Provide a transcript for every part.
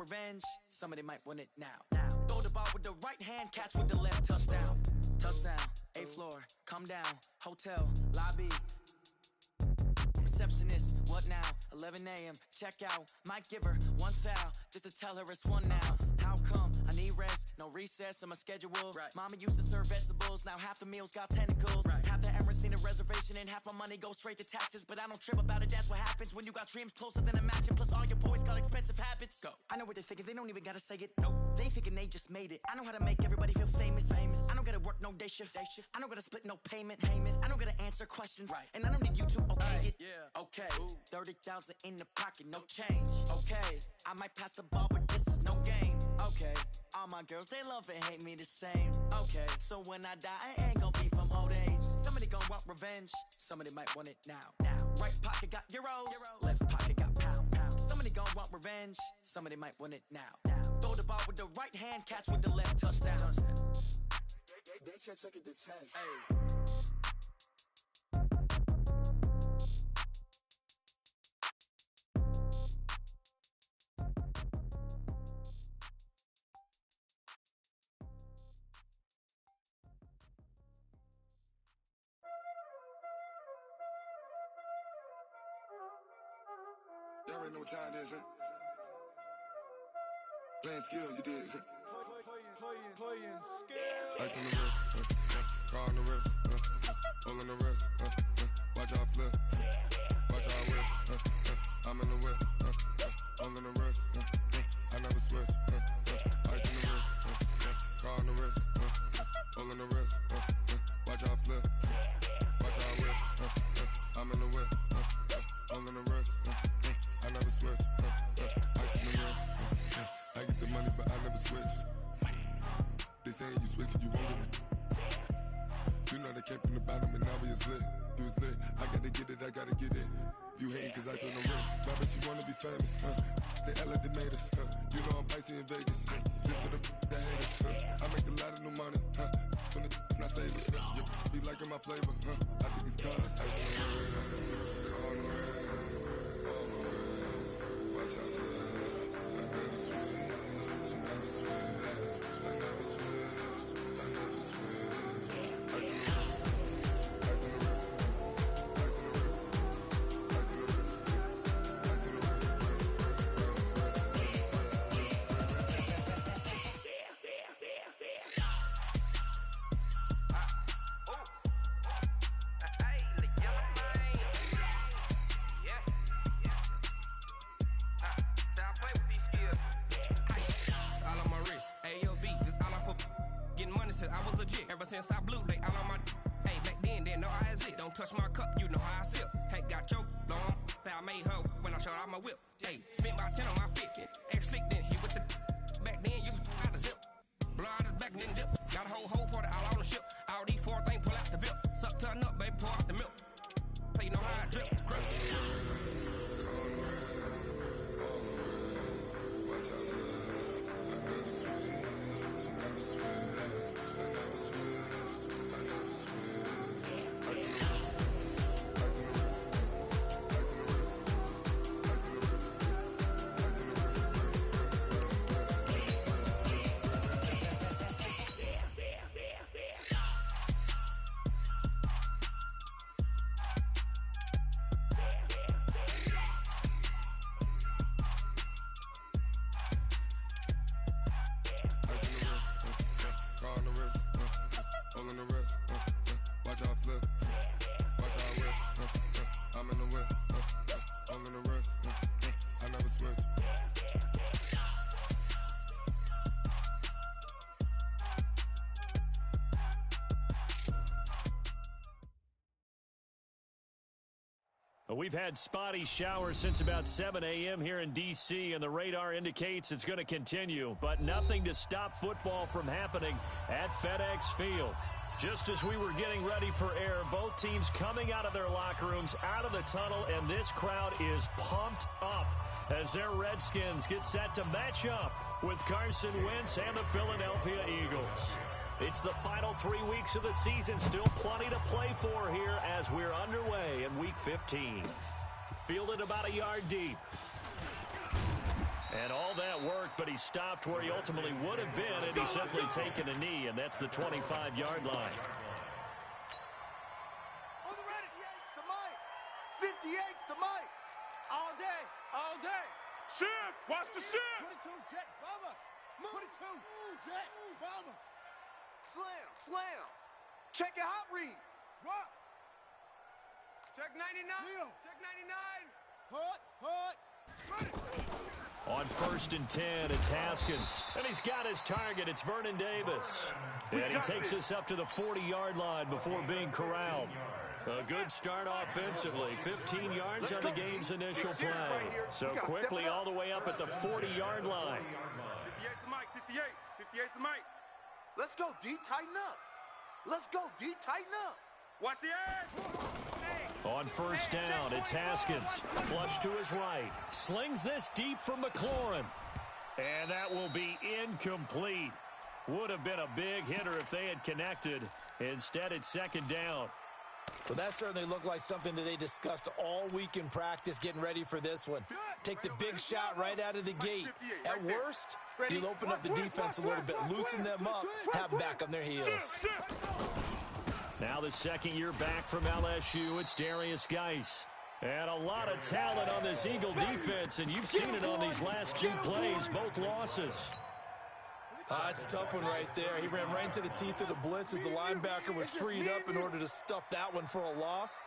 revenge, somebody might want it now. Throw the ball with the right hand, catch with the left, touchdown. Touchdown, 8th floor, come down, hotel, lobby. Receptionist, what now? 11 a.m., check out. Might give her one foul, just to tell her it's one now. How come? I need rest, no recess in my schedule. Right. Mama used to serve vegetables, now half the meals got tentacles. Right. Half the Emirates need a reservation and half my money goes straight to taxes. But I don't trip about it, that's what happens when you got dreams closer than a mansion. Plus all your boys got expensive habits. Go. I know what they're thinking, they don't even gotta say it. Nope. They thinking they just made it. I know how to make everybody feel famous. I don't gotta work no day shift. I don't gotta split no payment. I don't gotta answer questions. Right. And I don't need you to okay it. Yeah. Okay. 30,000 in the pocket, no change. Okay. I might pass the ball, but this is no game. Okay. All my girls, they love and hate me the same. Okay. So when I die, I ain't gonna be from old age. Somebody gon' want revenge. Somebody might want it now. Right pocket got euros. Left pocket got pound. Somebody gon' want revenge. Somebody might want it now. Throw the ball with the right hand, catch with the left, touchdown. They can't take it to 10. Hey. Y'all already know what time it is, huh? Playing skills, you did. Playing skills. Ice on the wrist, car on the wrist, hole on the wrist, watch out flip, watch out whip, I'm in the whip, hole on the wrist, I never switch, ice on the wrist, car on the wrist, hole on the wrist, watch out flip, watch out whip, I'm in the whip, hole on the wrist, I never switch, ice on the wrist, I get the money but I never switch. They saying you switch and you won't get it. You know they came from the bottom and now we is lit. You was lit, I gotta get it, I gotta get it. You hating cause ice on the wrist. Why bet you wanna be famous, They act like they made us, You know I'm icy in Vegas, This for the that hate us, I make a lot of new money, When the not save us, You be liking my flavor, I think it's cause ice on the wrist, on the wrist, on the wrist. Watch out for this, I never switch, I never switch. I never switch, I never switch. Ice on the wrist, ice on the wrist, ice on the wrist, ice on the wrist, ice on the wrist, Hey, the yellow man. Yeah. So I play with these skills. Ice all on my wrist, AOB, just all off of getting money since I was legit. Ever since I blew, they all on my. Hey, back then, didn't know I exist. Don't touch my cup, you know how I sip. Hey, got your long. Say I made her when I showed out my whip. Hey, spent my 10 on my fit. Ex slick, then hit with the. Back then, used to out the zip. Blow out his back and then dip. Got a whole party all on the ship. All these 4 things pull out the VIP. Suck, turn up, baby, pour out the milk. So you know how I drip. Grip. We've had spotty showers since about 7 a.m. here in D.C., and the radar indicates it's going to continue, but nothing to stop football from happening at FedEx Field. Just as we were getting ready for air, both teams coming out of their locker rooms, out of the tunnel, and this crowd is pumped up as their Redskins get set to match up with Carson Wentz and the Philadelphia Eagles. It's the final 3 weeks of the season. Still plenty to play for here as we're underway in Week 15. Fielded about a yard deep. And all that work mark, but he stopped where he ultimately would have been, and he's simply taken a knee, and that's the 25-yard line. On the ready. 58's the mic. 58's the mic. All day. All day. Shift. Watch the shift. 22, jet, bomber. 22, jet, bomber. Slam, slam. Check your hot read. Rock. Check 99. Neil. Check 99. Hut. On 1st and 10, it's Haskins. And he's got his target. It's Vernon Davis. And he takes us up to the 40-yard line before being corralled. A good start offensively. 15 yards on the game's initial play. So quickly all the way up at the 40-yard line. 58's the mic. 58. 58's the mic. Let's go, D. Tighten up. Let's go, D. Tighten up. Watch the edge. On 1st down, it's Haskins. Flush to his right. Slings this deep for McLaurin. And that will be incomplete. Would have been a big hitter if they had connected. Instead, it's 2nd down. Well, that certainly looked like something that they discussed all week in practice getting ready for this one. Take the big shot right out of the gate. At worst, you'll open up the defense a little bit, loosen them up, have them back on their heels. Now the second year back from LSU, it's Darius Geis. And a lot of talent on this Eagle defense, and you've seen it on these last 2 plays, both losses. It's a tough one right there. He ran right into the teeth of the blitz as the linebacker was freed up in order to stuff that one for a loss.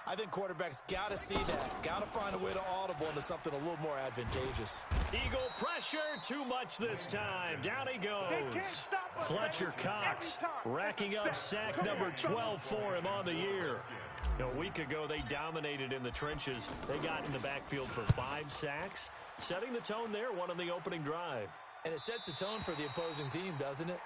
I think quarterbacks got to see that. Got to find a way to audible into something a little more advantageous. Eagle pressure, too much this time. Down he goes. Fletcher Cox racking up sack number 12 for him on the year. A week ago, they dominated in the trenches. They got in the backfield for 5 sacks, setting the tone there, one on the opening drive. And it sets the tone for the opposing team, doesn't it?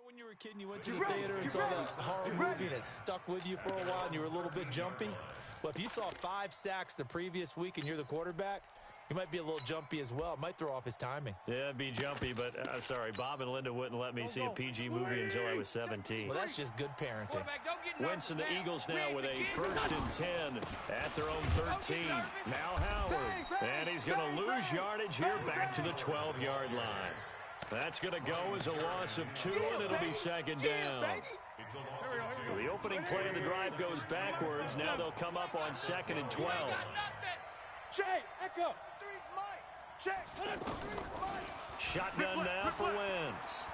When you were a kid and you went to the theater and saw that horror movie and it stuck with you for a while and you were a little bit jumpy? Well, if you saw 5 sacks the previous week and you're the quarterback, you might be a little jumpy as well. It might throw off his timing. Yeah, it'd be jumpy, but sorry, Bob and Linda wouldn't let me see a PG movie until I was 17. Well, that's just good parenting. Wentz and the Eagles now with a 1st and 10 at their own 13. Now Howard, and he's going to lose yardage here back to the 12-yard line. That's going to go as a loss of 2, and it'll be 2nd down. So the opening play of the drive goes backwards. Now they'll come up on 2nd and 12. Check. Echo. Check. Shotgun now for Wentz.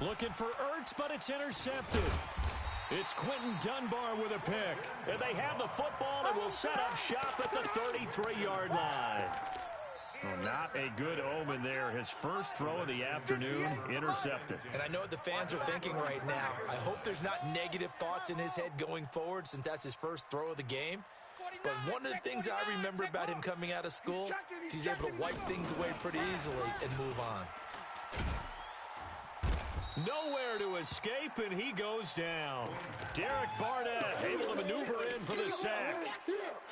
Looking for Ertz, but it's intercepted. It's Quentin Dunbar with a pick. And they have the football and will set up shop at the 33-yard line. Well, not a good omen there. His first throw of the afternoon, intercepted. And I know what the fans are thinking right now. I hope there's not negative thoughts in his head going forward since that's his first throw of the game. But one of the things I remember about him coming out of school is he's able to wipe things away pretty easily and move on. Nowhere to escape, and he goes down. Derek Barnett able to maneuver in for the sack.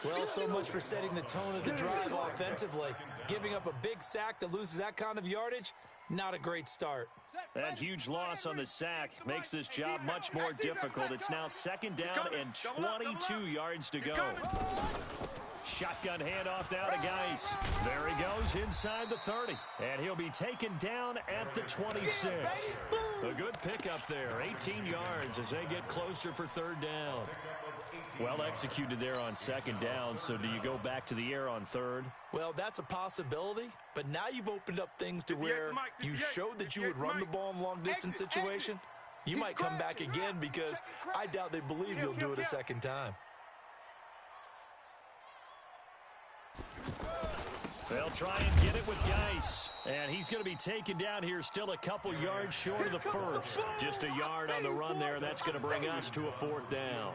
Well, so much for setting the tone of the drive offensively. Giving up a big sack that loses that kind of yardage, not a great start. That huge loss on the sack makes this job much more difficult. It's now 2nd down and 22 yards to go. Shotgun handoff now to Geis. There he goes inside the 30. And he'll be taken down at the 26. A good pickup there. 18 yards as they get closer for 3rd down. Well executed there on 2nd down. So do you go back to the air on 3rd? Well, that's a possibility. But now you've opened up things to where you showed that you would run the ball in a long-distance situation. You might come back again because I doubt they believe you'll do it a 2nd time. They'll try and get it with Geis. And he's going to be taken down here still a couple yards short of the first. Just a yard on the run there. That's going to bring us to a 4th down.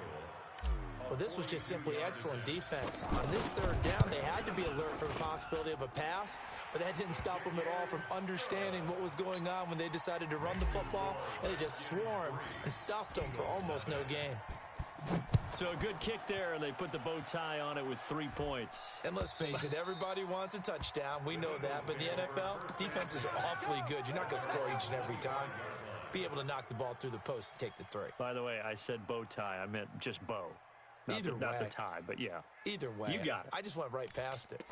Well, this was just simply excellent defense. On this third down, they had to be alert for the possibility of a pass, but that didn't stop them at all from understanding what was going on when they decided to run the football, and they just swarmed and stuffed them for almost no gain. So a good kick there, and they put the bow tie on it with 3 points. And let's face it, everybody wants a touchdown. We know that. But in the NFL, defenses are awfully good. You're not going to score each and every time. Be able to knock the ball through the post and take the 3. By the way, I said bow tie. I meant just bow. Not the tie, but yeah. Either way. You got it. I just went right past it.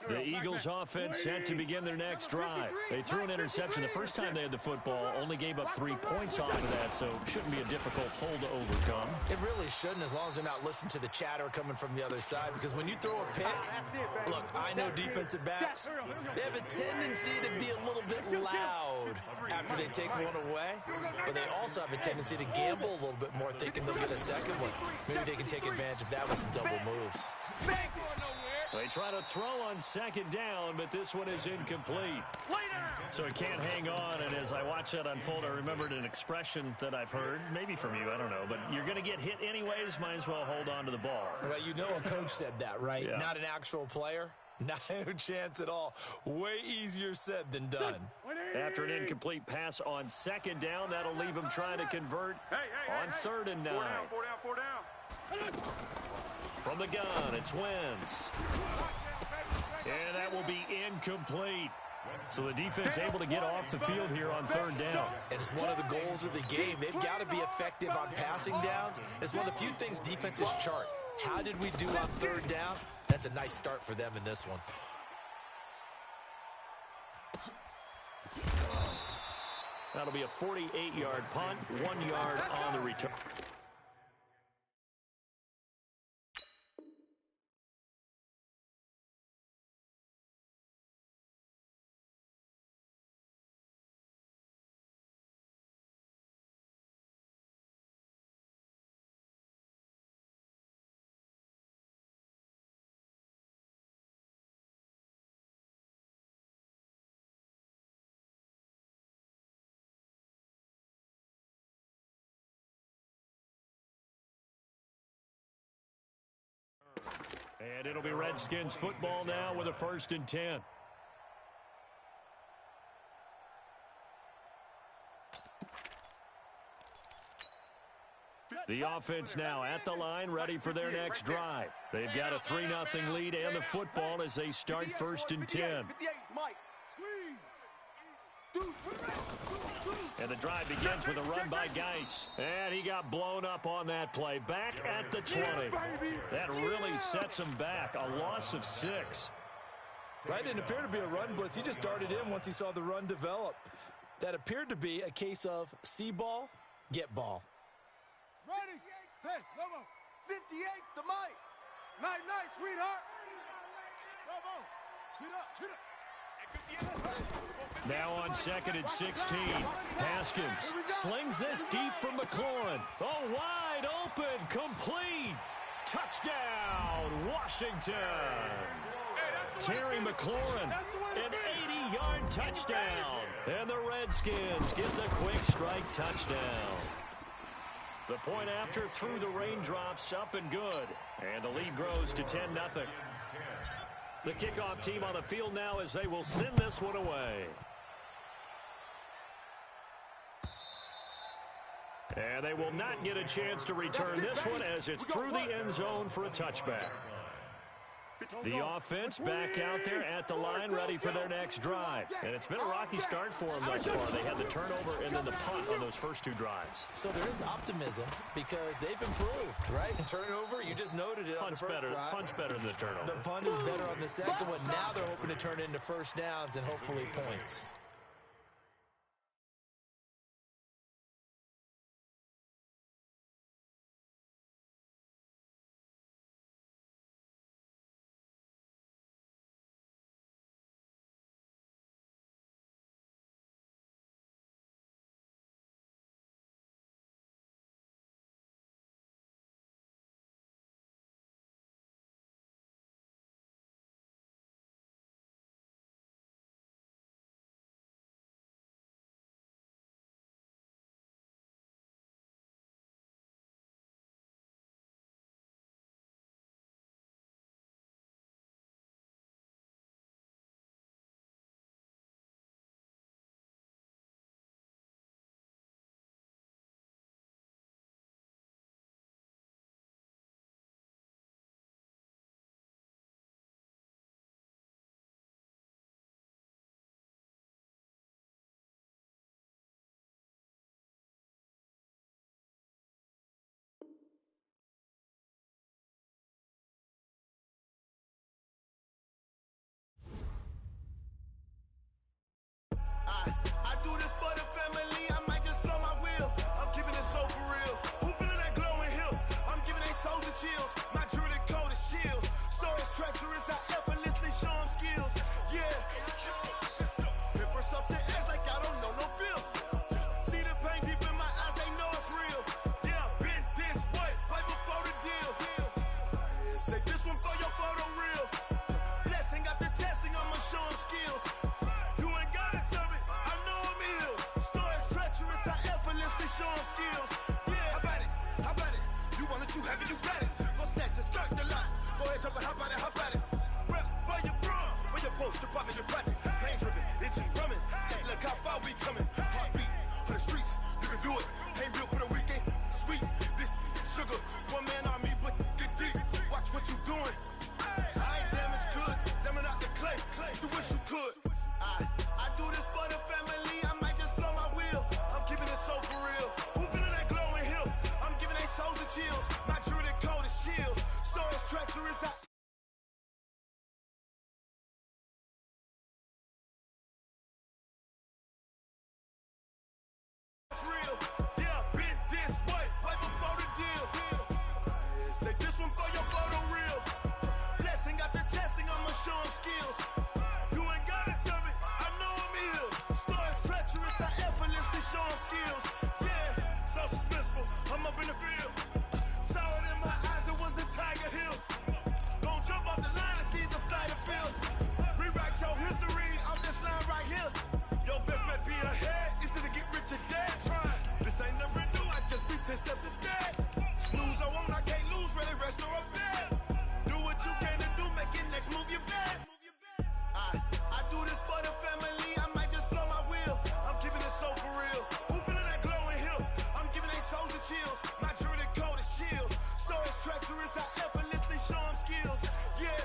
The Eagles offense set to begin their next drive. They threw an interception the first time they had the football, only gave up 3 points off of that, so shouldn't be a difficult hole to overcome. It really shouldn't, as long as they're not listening to the chatter coming from the other side, because when you throw a pick, look, I know defensive backs, they have a tendency to be a little bit loud after they take one away, but they also have a tendency to gamble a little bit more, thinking they'll get a second one. Maybe they can take advantage of that with some double moves. They try to throw on second down, but this one is incomplete. So it can't hang on, and as I watch that unfold, I remembered an expression that I've heard, maybe from you, I don't know, but you're going to get hit anyways, might as well hold on to the ball. Well, you know a coach said that, right? Yeah. Not an actual player. Not a chance at all. Way easier said than done. After an incomplete pass on second down, that'll leave him trying to convert on 3rd and 9. Four down. From the gun, it's Wentz. And that will be incomplete. So the defense able to get off the field here on 3rd down. And it's one of the goals of the game. They've got to be effective on passing downs. It's one of the few things defenses chart. How did we do on 3rd down? That's a nice start for them in this one. That'll be a 48-yard punt, 1 yard on the return. And it'll be Redskins football now with a 1st and 10. The offense now at the line, ready for their next drive. They've got a 3-0 lead and the football as they start 1st and 10. And the drive begins with a run by Geis. And he got blown up on that play. Back at the 20. That really sets him back. A loss of 6. Right, didn't appear to be a run blitz. He just darted in once he saw the run develop. That appeared to be a case of see ball, get ball. Ready? Hey, Lobo. 58's the mic. Night, sweetheart. Lobo. Shoot up. Now on 2nd and 16. Haskins slings this deep from McLaurin. Oh, wide open, complete. Touchdown, Washington. Terry McLaurin, an 80-yard touchdown. And the Redskins get the quick strike touchdown. The point after through the raindrops, up and good. And the lead grows to 10-0. The kickoff team on the field now as they will send this one away. And they will not get a chance to return this one as it's through the end zone for a touchback. The offense back out there at the line, ready for their next drive. And it's been a rocky start for them thus far. They had the turnover and then the punt on those first 2 drives. So there is optimism because they've improved, right? Turnover, you just noted it on the first drive. Punt's better than the turnover. The punt is better on the second one. Now they're hoping to turn into first downs and hopefully points. post, strip out of your projects. Pain driven, itching, drumming. Look how far we coming. Heartbeat for the streets, you can do it. Ain't built for the weekend. Sweet, this sugar, one man army, but get deep. Watch what you doing. I ain't damaged goods, damn it out the clay. You wish you could. I do this for the family. I might just blow my wheel. I'm keeping it so for real. Who feeling that glowing hill? I'm giving they souls the chills. My jewelry code is chill. Stories treacherous. It's real. Yeah, been this way before the deal. Say this one for your photo real. Blessing after testing, I'ma show them skills. You ain't gotta tell me, I know I'm ill. Stories treacherous, I effortlessly show them skills. Yeah, so suspenseful, I'm up in the field. Saw it in my eyes, it was the Tiger Hill. Gon' jump off the line and see the flight of field. Rewrite your history on this line right here. Your best bet be ahead, easy to get rich or dead trying. This ain't never new, I just be 10 steps instead. Snooze I won't, I can't lose, ready, rest or a bed. Do what you can to do, make it next move your best. I do this for the family, I might just blow my wheel. I'm keeping it so for real. Who feeling that glowing hill? I'm giving they souls the chills. My jewelry code is chill. Stories treacherous, I effortlessly show them skills. Yeah.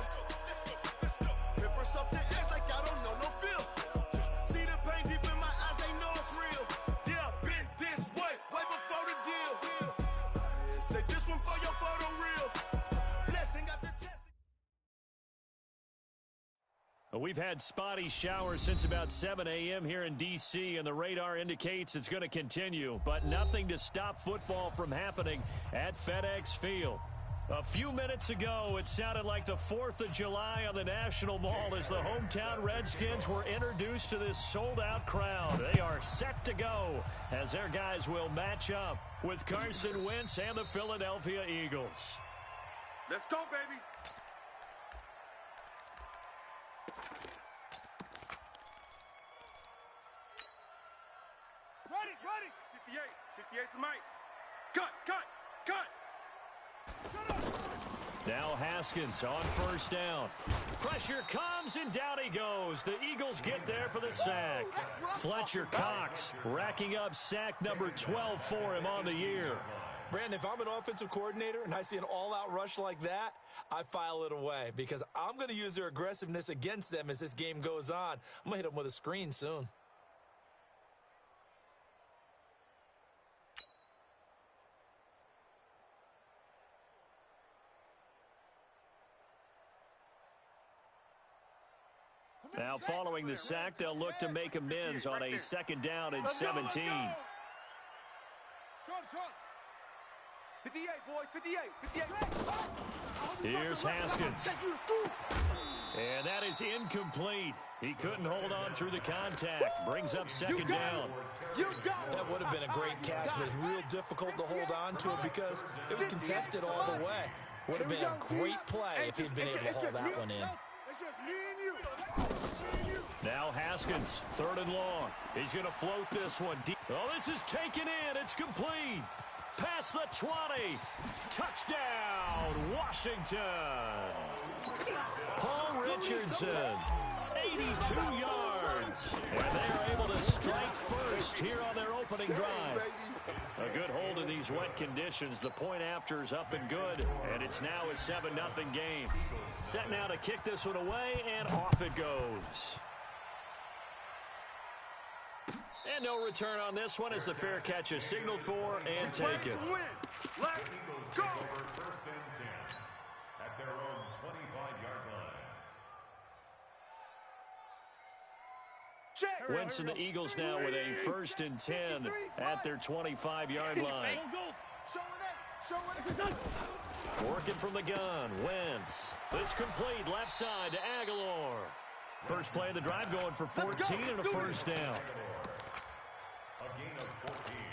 Paper stuff the edge like I don't know no feel. See the pain deep in my eyes, they know it's real. Yeah, been this way before the deal. Say this one for your photo real. Blessing after testing. We've had spotty showers since about 7 a.m. here in D.C., and the radar indicates it's going to continue, but nothing to stop football from happening at FedEx Field. A few minutes ago, it sounded like the 4th of July on the National Mall as the hometown Redskins were introduced to this sold-out crowd. They are set to go as their guys will match up with Carson Wentz and the Philadelphia Eagles. Let's go, baby. Ready. 58. 58's the mic. Cut. Now Haskins on first down. Pressure comes, and down he goes. The Eagles get there for the sack. Fletcher Cox racking up sack number 12 for him on the year. Brandon, if I'm an offensive coordinator and I see an all-out rush like that, I file it away because I'm going to use their aggressiveness against them as this game goes on. I'm going to hit them with a screen soon. Now following the sack, they'll look to make amends on a second down and 17. 58, boys, 58. Here's Haskins. And that is incomplete. He couldn't hold on through the contact. Brings up second down. That would have been a great catch, but it's real difficult to hold on to it because it was contested all the way. Would have been a great play if he'd been able to hold that one in. It's just me and you. Now Haskins, 3rd and long. He's going to float this one deep. Oh, this is taken in. It's complete. Past the 20. Touchdown, Washington. Paul Richardson, 82 yards. And they are able to strike first here on their opening drive. A good hold in these wet conditions. The point after is up and good. And it's now a 7-0 game. Set now to kick this one away, and off it goes. And no return on this one as the fair catch is signaled for and taken. Let's go. First and 10 at their own 25-yard line. Check. Wentz and the Eagles now with a 1st and 10 at their 25-yard line. Working from the gun, Wentz. This complete left side to Aguilar. First play of the drive going for 14 and a first down. A gain of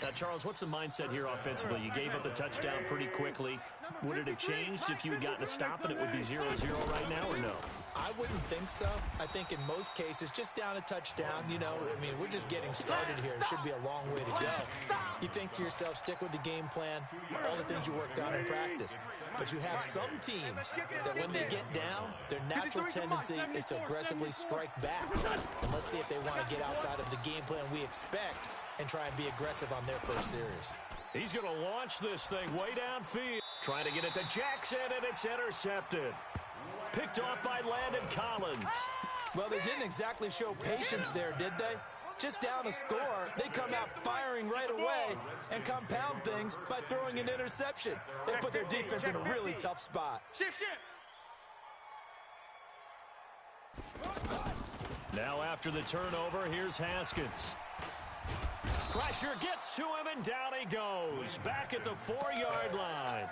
14. Charles, what's the mindset here offensively? You gave up the touchdown pretty quickly. Would it have changed if you had gotten a stop and it would be 0-0 right now, or no? I wouldn't think so. I think in most cases, just down a touchdown, we're just getting started here. It should be a long way to go. You think to yourself, stick with the game plan, all the things you worked on in practice. But you have some teams that when they get down, their natural tendency is to aggressively strike back. And let's see if they want to get outside of the game plan we expect and try and be aggressive on their first series. He's going to launch this thing way downfield. Trying to get it to Jackson, and it's intercepted. Picked off by Landon Collins. Well, they didn't exactly show patience there, did they? Just down a score, they come out firing right away and compound things by throwing an interception. They put their defense in a really tough spot. Shift. Now after the turnover, here's Haskins. Pressure gets to him, and down he goes. Back at the 4-yard line.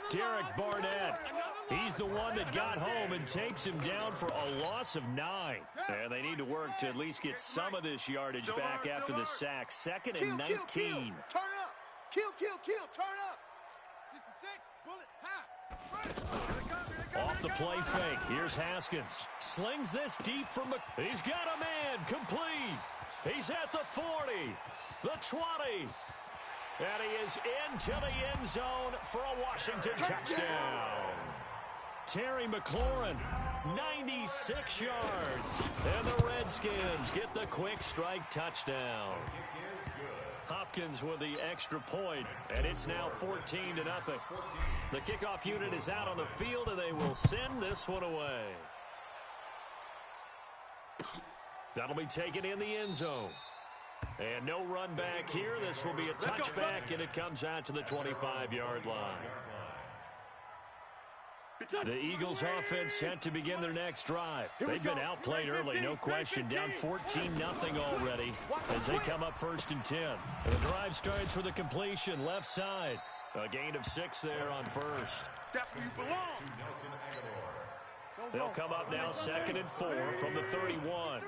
Derek Barnett. He's the one that got home and takes him down for a loss of 9. And they need to work to at least get some of this yardage back after the sack. 2nd and 19. Turn up. Kill. Turn up. 66. Bullet. High. Off the play fake. Here's Haskins. Slings this deep from he's got a man. Complete. He's at the 40. The 20. And he is into the end zone for a Washington touchdown. Terry McLaurin, 96 yards. And the Redskins get the quick strike touchdown. Hopkins with the extra point, and it's now 14-0. The kickoff unit is out on the field, and they will send this one away. That'll be taken in the end zone. And no run back here. This will be a touchback, and it comes out to the 25-yard line. The Eagles offense set to begin their next drive. They've been outplayed early, no question. Down 14-0 already as they come up 1st and 10. And the drive starts with a completion left side. A gain of 6 there on first. They'll come up now 2nd and 4 from the 31.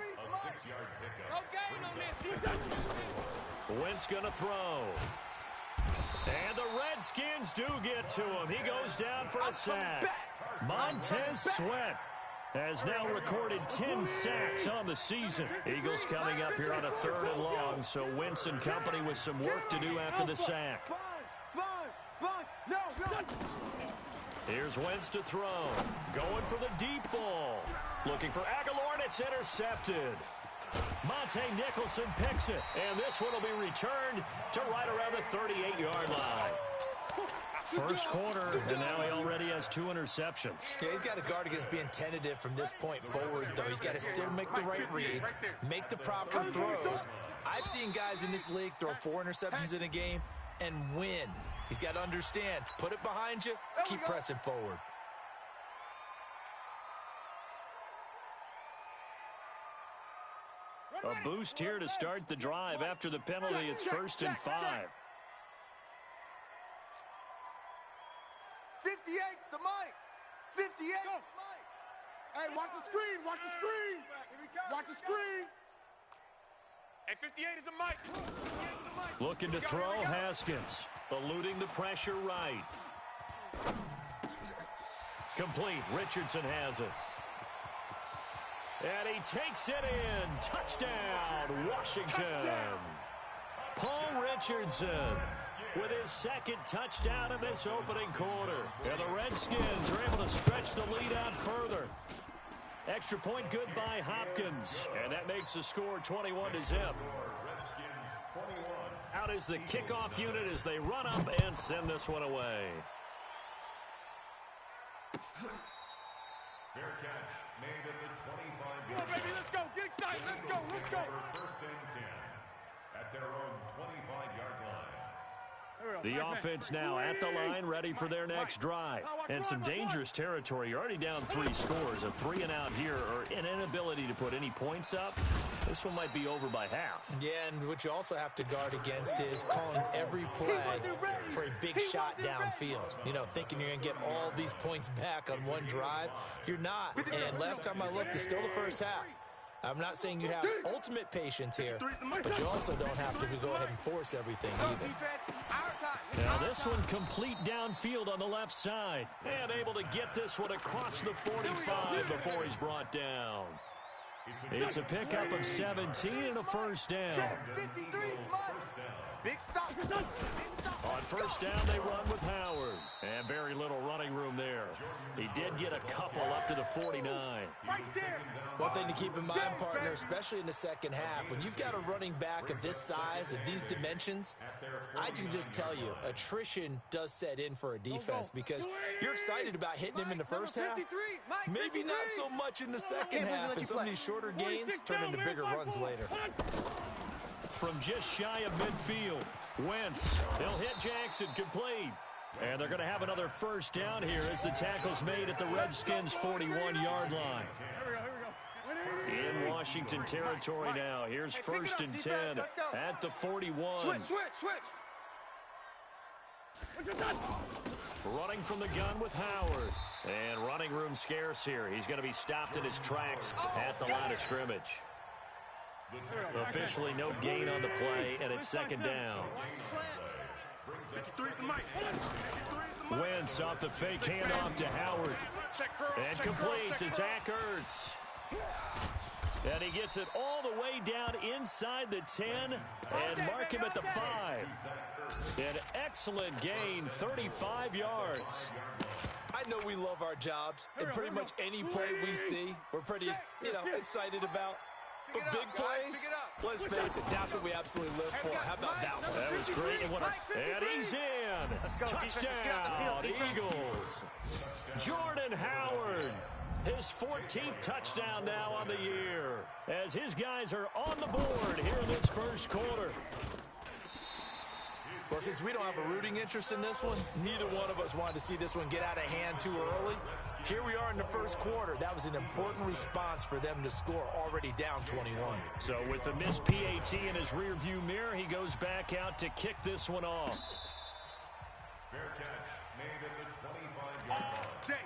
Wentz going to throw. And the Redskins do get to him. He goes down for a sack. Montez Sweat has now recorded 10 sacks on the season. Eagles coming up here on a 3rd and long, so Wentz and company with some work to do after the sack. Here's Wentz to throw. Going for the deep ball. Looking for Aguilar, and it's intercepted. Monte Nicholson picks it, and this one will be returned to right around the 38-yard line. First quarter, and now he already has 2 interceptions. Yeah, he's got to guard against being tentative from this point forward, though. He's got to still make the right reads, make the proper throws. I've seen guys in this league throw 4 interceptions in a game and win. He's got to understand, put it behind you, keep pressing forward. A boost here to start the drive. After the penalty, it's 1st and 5. 58's the mic. 58's the mic. Hey, watch the screen. Watch the screen. Watch the screen. Hey, 58 is the mic. Looking to throw, Haskins. Eluding the pressure right. Complete. Richardson has it. And he takes it in. Touchdown, Washington. Paul Richardson with his 2nd touchdown in this opening quarter. And the Redskins are able to stretch the lead out further. Extra point good by Hopkins. And that makes the score 21-0. Out is the kickoff unit as they run up and send this one away. Fair catch made at the 25. Come on, baby, let's go. Get excited. Let's go. Let's go. 1st and 10 at their own 25-yard line. The offense now at the line, ready for their next drive. And some dangerous territory. You're already down 3 scores. A 3-and-out here, or an inability to put any points up. This one might be over by half. Yeah, and what you also have to guard against is calling every play for a big shot downfield. Thinking you're going to get all these points back on one drive. You're not. And last time I looked, it's still the first half. I'm not saying you have ultimate patience here, but you also don't have to go ahead and force everything either. Now this one complete downfield on the left side. And able to get this one across the 45 before he's brought down. It's a pickup of 17 and a first down. Big stop. On first down, they run with Howard. And very little running room there. He did get a couple up to the 49. Right there. One thing to keep in mind, partner, especially in the second half, when you've got a running back of this size, of these dimensions, I can just tell you, attrition does set in for a defense because you're excited about hitting him in the first half. Maybe not so much in the second half, and some of these shorter gains turn into bigger runs later. From just shy of midfield, Wentz, he'll hit Jackson, complete. And they're going to have another first down here as the tackle's made at the Redskins' 41-yard line. In Washington territory now. Here's first and 10 at the 41. Switch. Running from the gun with Howard. And running room scarce here. He's going to be stopped in his tracks at the line of scrimmage. Officially no gain on the play, and it's second down. Wentz off the fake handoff to Howard. And complete to Zach Ertz. And he gets it all the way down inside the 10 and mark him at the 5. An excellent gain, 35 yards. I know we love our jobs, and pretty much any play we see, we're pretty, excited about. But big plays, let's face it, that's what we absolutely live for. How about that one? That was great. And he's in. Touchdown, Eagles. Jordan Howard. His 14th touchdown now on the year as his guys are on the board here in this first quarter. Well, since we don't have a rooting interest in this one, neither one of us wanted to see this one get out of hand too early. Here we are in the first quarter. That was an important response for them to score, already down 21. So with the missed PAT in his rearview mirror, he goes back out to kick this one off. Fair catch made at the 25-yard line.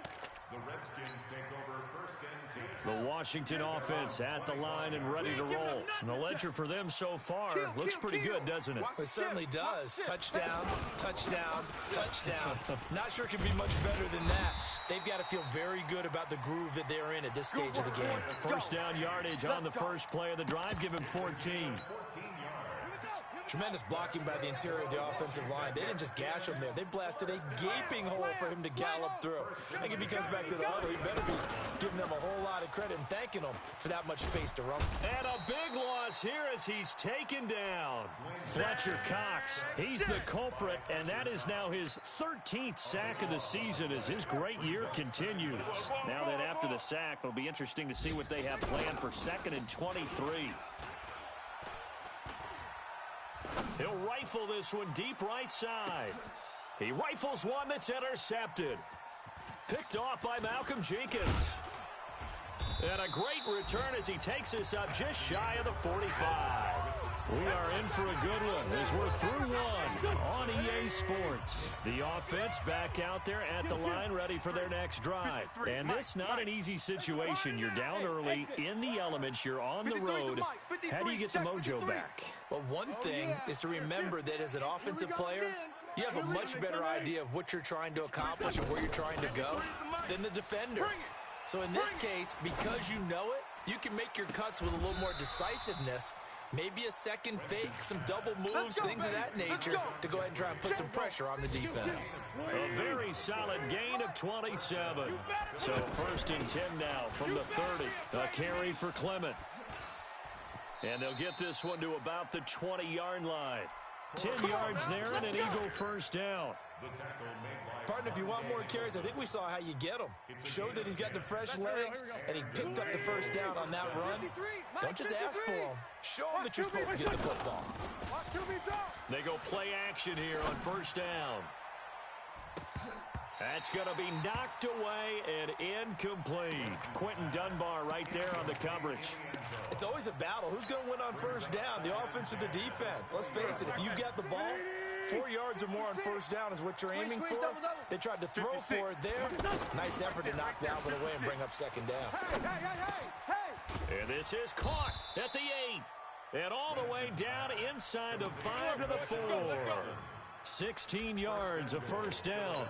The Redskins take over first and 10. The Washington offense at the line and ready to roll. And the ledger for them so far looks pretty good, doesn't it? It certainly does. Touchdown, touchdown, touchdown. Not sure it can be much better than that. They've got to feel very good about the groove that they're in at this stage of the game. First down yardage on the first play of the drive. Give him 14. Tremendous blocking by the interior of the offensive line. They didn't just gash him there. They blasted a gaping hole for him to gallop through. I think if he comes back to the huddle, he better be giving them a whole lot of credit and thanking them for that much space to run. And a big loss here as he's taken down. Fletcher Cox, he's the culprit, and that is now his 13th sack of the season as his great year continues. Now that after the sack, it'll be interesting to see what they have planned for second and 23. He'll rifle this one deep right side. He rifles one that's intercepted. Picked off by Malcolm Jenkins. And a great return as he takes us up just shy of the 45. We are in for a good one as we're through one on EA Sports. The offense back out there at the line ready for their next drive. And this not an easy situation. You're down early in the elements. You're on the road. How do you get the mojo back? Well, one thing is to remember that as an offensive player, you have a much better idea of what you're trying to accomplish and where you're trying to go than the defender. So in this case, because you know it, you can make your cuts with a little more decisiveness. Maybe a second fake, some double moves, things of that nature to go ahead and try and put some pressure on the defense. A very solid gain of 27. So first and 10 now from the 30. A carry for Clement. And they'll get this one to about the 20-yard line. 10 yards there and an Eagle first down. Partner, if you want more carries, I think we saw how you get them. Showed that he's got the fresh legs, and he picked up the first down on that run. Don't just ask for them. Show them that you're supposed to get the football. They go play action here on first down. That's going to be knocked away and incomplete. Quentin Dunbar right there on the coverage. It's always a battle. Who's going to win on first down, the offense or the defense? Let's face it, if you got the ball, 4 yards or more on first down is what you're aiming for. They tried to throw for it there. Nice effort to knock that one away and bring up second down. Hey! And this is caught at the 8. And all the way down inside the 5 to the 4. 16 yards, a first down.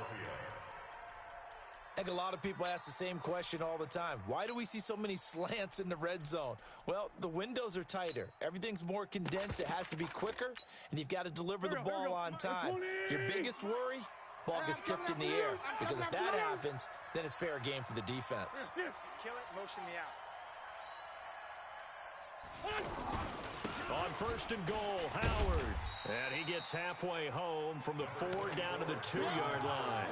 I think a lot of people ask the same question all the time. Why do we see so many slants in the red zone? Well, the windows are tighter. Everything's more condensed. It has to be quicker, and you've got to deliver the ball on time. Your biggest worry? Ball gets tipped in the air. Because if that happens, then it's fair game for the defense. Kill it, motion me out. On first and goal, Howard. And he gets halfway home from the 4 down to the 2-yard line.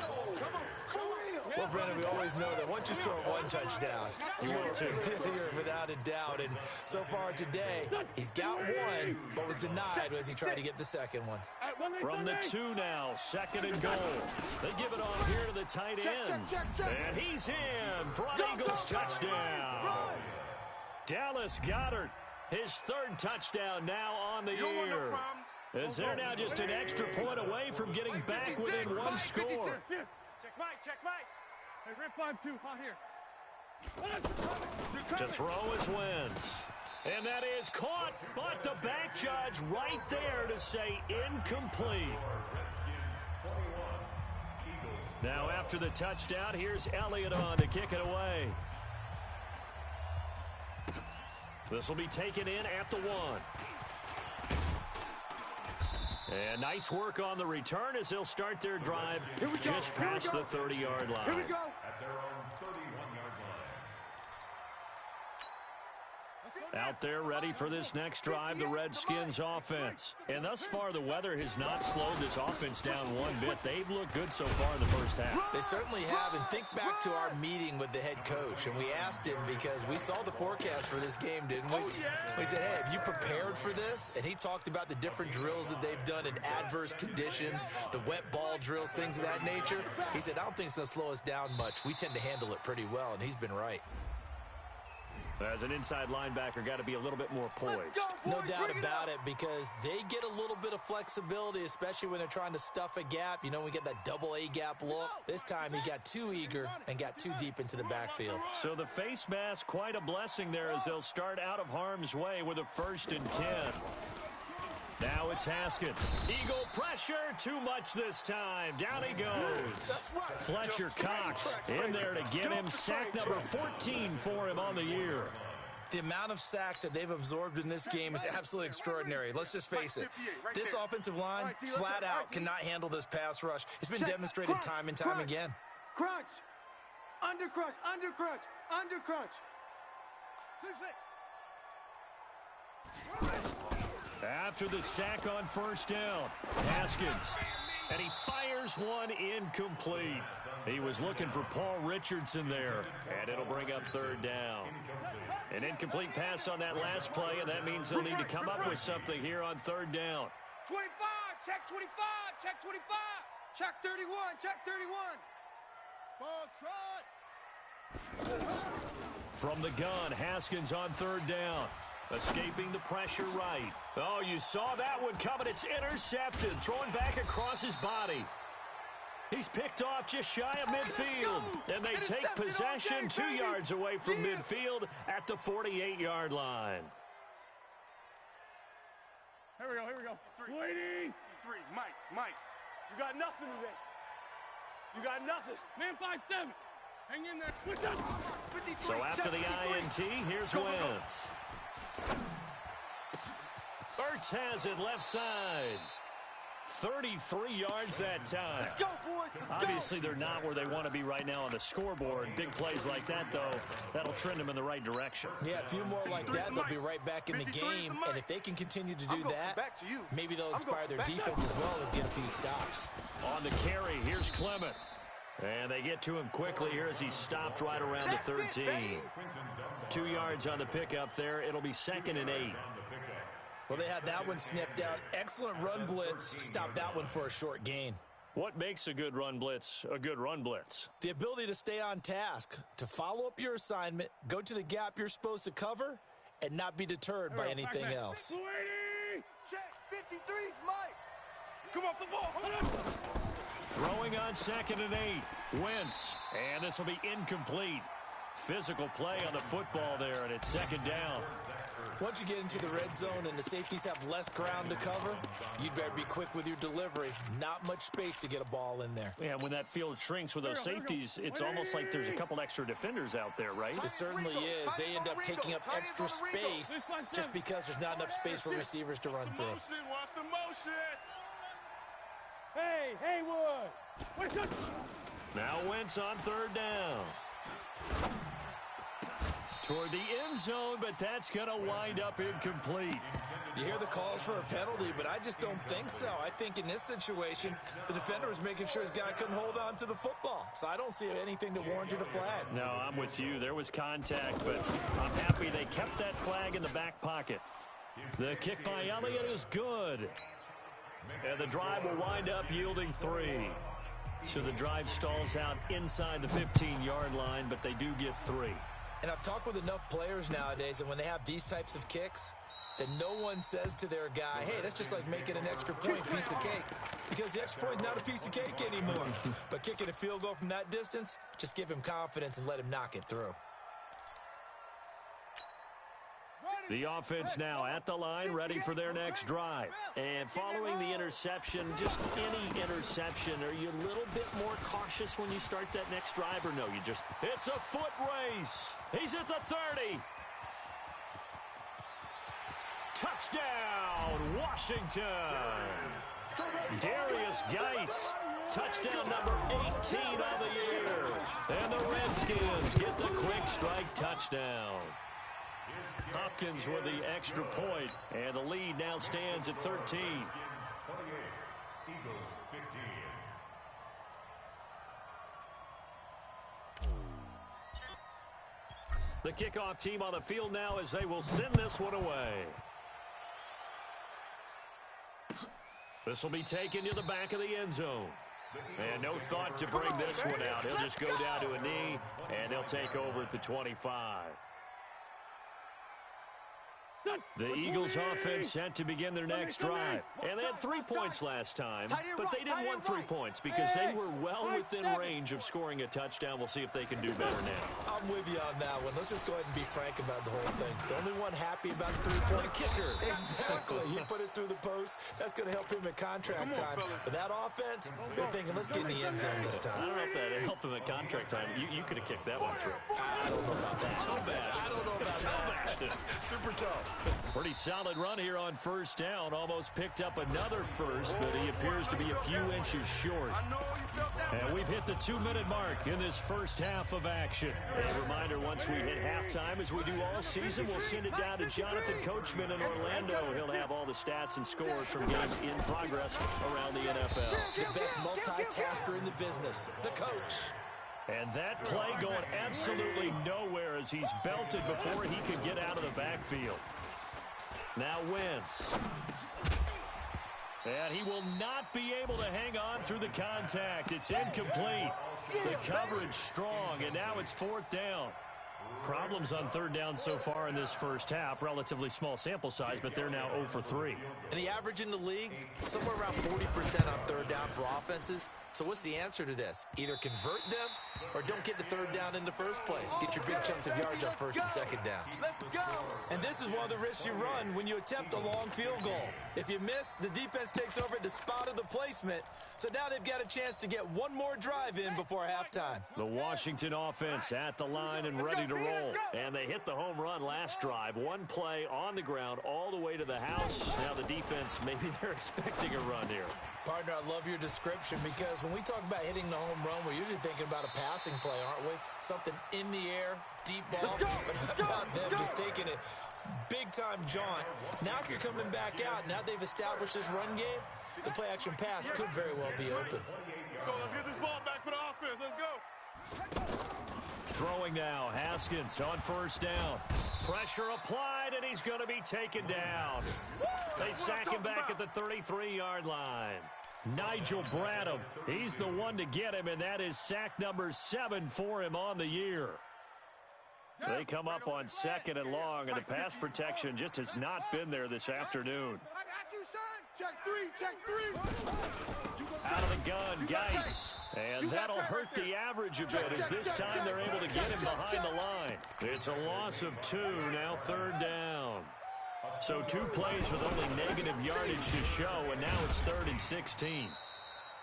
Well, Brennan, we always know that once you score one touchdown, you're without a doubt. And so far today, he's got one, but was denied as he tried to get the second one. From the 2 now, second and goal. They give it off here to the tight end. And he's in for an Eagles touchdown. Dallas Goedert, his 3rd touchdown now on the year. As they're now just an extra point away from getting back within one score. Check Mike. Hey, rip 5-2, hot here. To throw is Wentz. And that is caught, but the back judge right there to say incomplete. Now after the touchdown, here's Elliott on to kick it away. This will be taken in at the 1. And nice work on the return as they'll start their drive just past the 30-yard line. Here we go. At their own 31-yard line. Out there ready for this next drive, the Redskins offense. And thus far, the weather has not slowed this offense down one bit. They've looked good so far in the first half. They certainly have. And think back to our meeting with the head coach. And we asked him because we saw the forecast for this game, didn't we? We said, hey, have you prepared for this? And he talked about the different drills that they've done in adverse conditions, the wet ball drills, things of that nature. He said, I don't think it's going to slow us down much. We tend to handle it pretty well, and he's been right. As an inside linebacker, got to be a little bit more poised. No doubt about it, because they get a little bit of flexibility, especially when they're trying to stuff a gap. You know, we get that double A gap look. This time he got too eager and got too deep into the backfield. So the face mask, quite a blessing there as they'll start out of harm's way with a 1st and 10. Now it's Haskins. Eagle pressure, too much this time. Down he goes. Fletcher Cox in there to get him sack number 14 for him on the year. The amount of sacks that they've absorbed in this game is absolutely extraordinary. Let's just face it. This offensive line flat out cannot handle this pass rush. It's been demonstrated time and time again. Crunch. Under crunch. Under crunch. 6-6. After the sack on 1st down, Haskins. And he fires one incomplete. He was looking for Paul Richardson there. And it'll bring up 3rd down. An incomplete pass on that last play, and that means they'll need to come up with something here on 3rd down. 25, check 25, check 25. Check 31, check 31. Ball trot. From the gun, Haskins on 3rd down. Escaping the pressure right. Oh, you saw that one coming. It's intercepted. Throwing back across his body. He's picked off just shy of midfield. And they take possession 2 yards away from midfield at the 48-yard line. Here we go. Waiting. 3, Mike. You got nothing today. You got nothing. Man, 5-7. Hang in there. So after the INT, here's Wentz. Ertz has it left side. 33 yards that time. Go, boys. Obviously, they're not where they want to be right now on the scoreboard. Big plays like that, though, that'll trend them in the right direction. Yeah, a few more like that, they'll be right back in the game. And if they can continue to do that, maybe they'll inspire their defense as well and get a few stops. On the carry, here's Clement. And they get to him quickly here as he stopped right around the 13. 2 yards on the pickup there. It'll be 2nd and 8. Well, they had that one sniffed out. Excellent run blitz. Stopped that one for a short gain. What makes a good run blitz a good run blitz? The ability to stay on task, to follow up your assignment, go to the gap you're supposed to cover, and not be deterred by anything else. Check 53's Mike. Come off the ball. Throwing on 2nd and 8. Wentz. And this will be incomplete. Physical play on the football there, and it's second down. Once you get into the red zone and the safeties have less ground to cover, you'd better be quick with your delivery. Not much space to get a ball in there. Yeah, when that field shrinks with those safeties, it's almost like there's a couple extra defenders out there, right? It certainly is. They end up taking up extra space just because there's not enough space for receivers to run through. Watch the motion. Hey, Haywood. Now Wentz on third down. Toward the end zone, but that's going to wind up incomplete. You hear the calls for a penalty, but I just don't think so. I think in this situation, the defender was making sure his guy couldn't hold on to the football. So I don't see anything that warranted a flag. No, I'm with you. There was contact, but I'm happy they kept that flag in the back pocket. The kick by Elliott is good. And the drive will wind up yielding 3. So the drive stalls out inside the 15-yard line, but they do get 3. And I've talked with enough players nowadays, and when they have these types of kicks, that no one says to their guy, hey, that's just like making an extra point, piece of cake. Because the extra point is not a piece of cake anymore. But kicking a field goal from that distance, just give him confidence and let him knock it through. The offense now at the line, ready for their next drive. And following the interception, just any interception, are you a little bit more cautious when you start that next drive, or no, it's a foot race. He's at the 30. Touchdown, Washington. Darius Geis, touchdown number 18 on the year. And the Redskins get the quick strike touchdown. Hopkins with the extra point, and the lead now stands at 13. 28, Eagles 15. The kickoff team on the field now as they will send this one away. This will be taken to the back of the end zone. And no thought to bring this one out. He'll just go down to a knee, and they'll take over at the 25. The Eagles offense set to begin their next drive. And they had 3 points last time, but they didn't want 3 points because they were well within range of scoring a touchdown. We'll see if they can do better now. I'm with you on that one. Let's just go ahead and be frank about the whole thing. The only one happy about the 3-point kicker. Exactly. He put it through the post. That's going to help him at contract time. But that offense, they're thinking, let's get in the end zone this time. I don't know if that helped him at contract time. You could have kicked that one through. I don't know about that. Toe bad. I don't know about that. Super tough. Pretty solid run here on first down. Almost picked up another first, but he appears to be a few inches short. And we've hit the 2-minute mark in this first half of action. A reminder, once we hit halftime, as we do all season, we'll send it down to Jonathan Coachman in Orlando. He'll have all the stats and scores from games in progress around the NFL. The best multitasker in the business, the coach. And that play going absolutely nowhere as he's belted before he could get out of the backfield. Now Wentz. And he will not be able to hang on through the contact. It's incomplete. The coverage strong, and now it's 4th down. Problems on third down so far in this first half. Relatively small sample size, but they're now 0 for 3. And the average in the league, somewhere around 40% on third down for offenses. So what's the answer to this? Either convert them or don't get the third down in the first place. Get your big chunks of yards on first and second down. And this is one of the risks you run when you attempt a long field goal. If you miss, the defense takes over at the spot of the placement. So now they've got a chance to get one more drive in before halftime. The Washington offense at the line and ready to roll. And they hit the home run last drive. One play on the ground all the way to the house. Now the defense, maybe they're expecting a run here. Partner, I love your description because when we talk about hitting the home run, we're usually thinking about a passing play, aren't we? Something in the air, deep ball, but how about them just taking it big-time jaunt. Now if you're coming back out, now they've established this run game, the play-action pass could very well be open. Let's get this ball back for the offense. Let's go. Throwing now, Haskins on first down. Pressure applied, and he's going to be taken down. They sack him back at the 33-yard line. Nigel Bradham, he's the one to get him, and that is sack number 7 for him on the year. They come up on 2nd and long, and the pass protection just has not been there this afternoon. I got you, son. Check three. Out of the gun, Geis. And that'll hurt the average a bit as this time they're able to get him behind the line. It's a loss of 2, now 3rd down. So 2 plays with only negative yardage to show, and now it's 3rd and 16.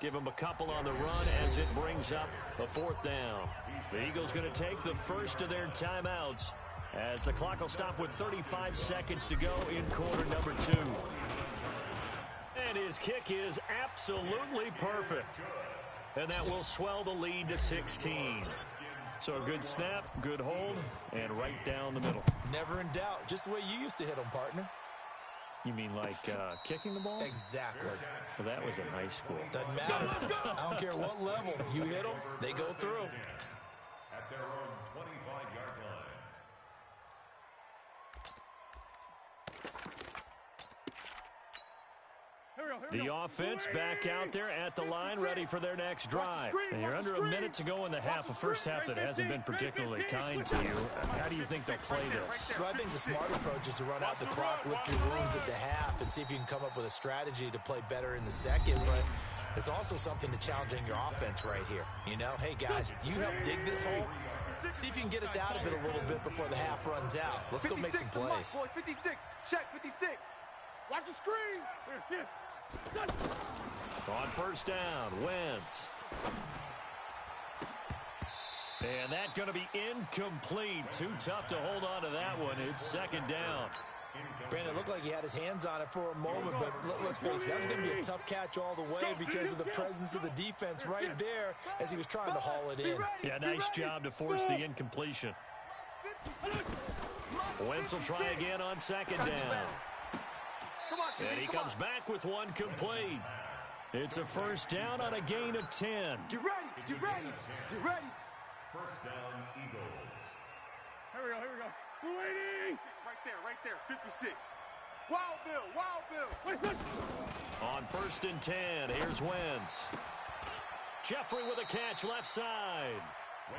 Give them a couple on the run as it brings up a 4th down. The Eagles going to take the first of their timeouts as the clock will stop with 35 seconds to go in quarter number 2. And his kick is absolutely perfect. And that will swell the lead to 16. So a good snap, good hold, and right down the middle. Never in doubt. Just the way you used to hit them, partner. You mean like kicking the ball? Exactly. Well, that was in high school. Doesn't matter. I don't care what level. You hit them, they go through. At their own 25-yard line. The offense back out there at the line, ready for their next drive. And you're under a minute to go in the half. The first half that hasn't been particularly kind to you. How do you think they'll play this? Well, I think the smart approach is to run out the clock, lick your wounds at the half, and see if you can come up with a strategy to play better in the second. But there's also something to challenging your offense right here. You know, hey, guys, you help dig this hole. See if you can get us out of it a little bit before the half runs out. Let's go make some plays. 56. Check 56. Watch the screen. On first down, Wentz. And that's going to be incomplete. Too tough to hold on to that one. It's 2nd down. Brandon, it looked like he had his hands on it for a moment, but let's face it, that was going to be a tough catch all the way because of the presence of the defense right there as he was trying to haul it in. Yeah, nice job to force the incompletion. Wentz will try again on 2nd down. And he comes back with one complete. It's a first down on a gain of 10. Get ready. First down, Eagles. Here we go. Waiting. Right there. 56. Wild Bill. On 1st and 10, here's Wentz. Jeffrey with a catch left side.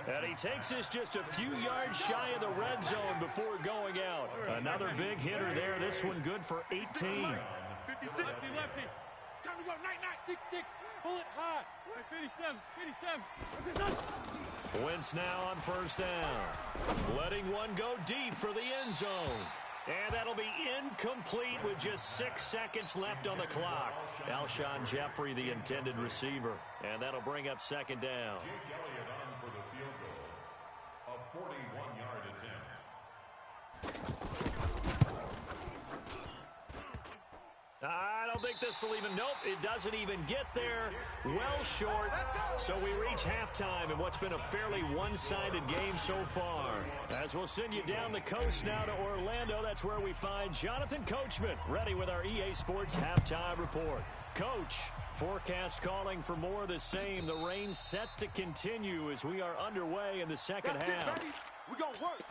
And he takes this just a few yards shy of the red zone before going out. Another big hitter there. This one good for 18. 56. Lefty. Time to go. 6-6. Pull it high. 57. Wentz now on first down. Letting one go deep for the end zone. And that'll be incomplete with just 6 seconds left on the clock. Alshon Jeffrey, the intended receiver. And that'll bring up 2nd down. Jake Elliott on for the field goal. A 41-yard attempt. I don't think this will even, nope, it doesn't even get there. Well short. So we reach halftime in what's been a fairly one-sided game so far. As we'll send you down the coast now to Orlando, that's where we find Jonathan Coachman, ready with our EA Sports halftime report. Coach, forecast calling for more of the same. The rain set to continue as we are underway in the second half. We're going to work.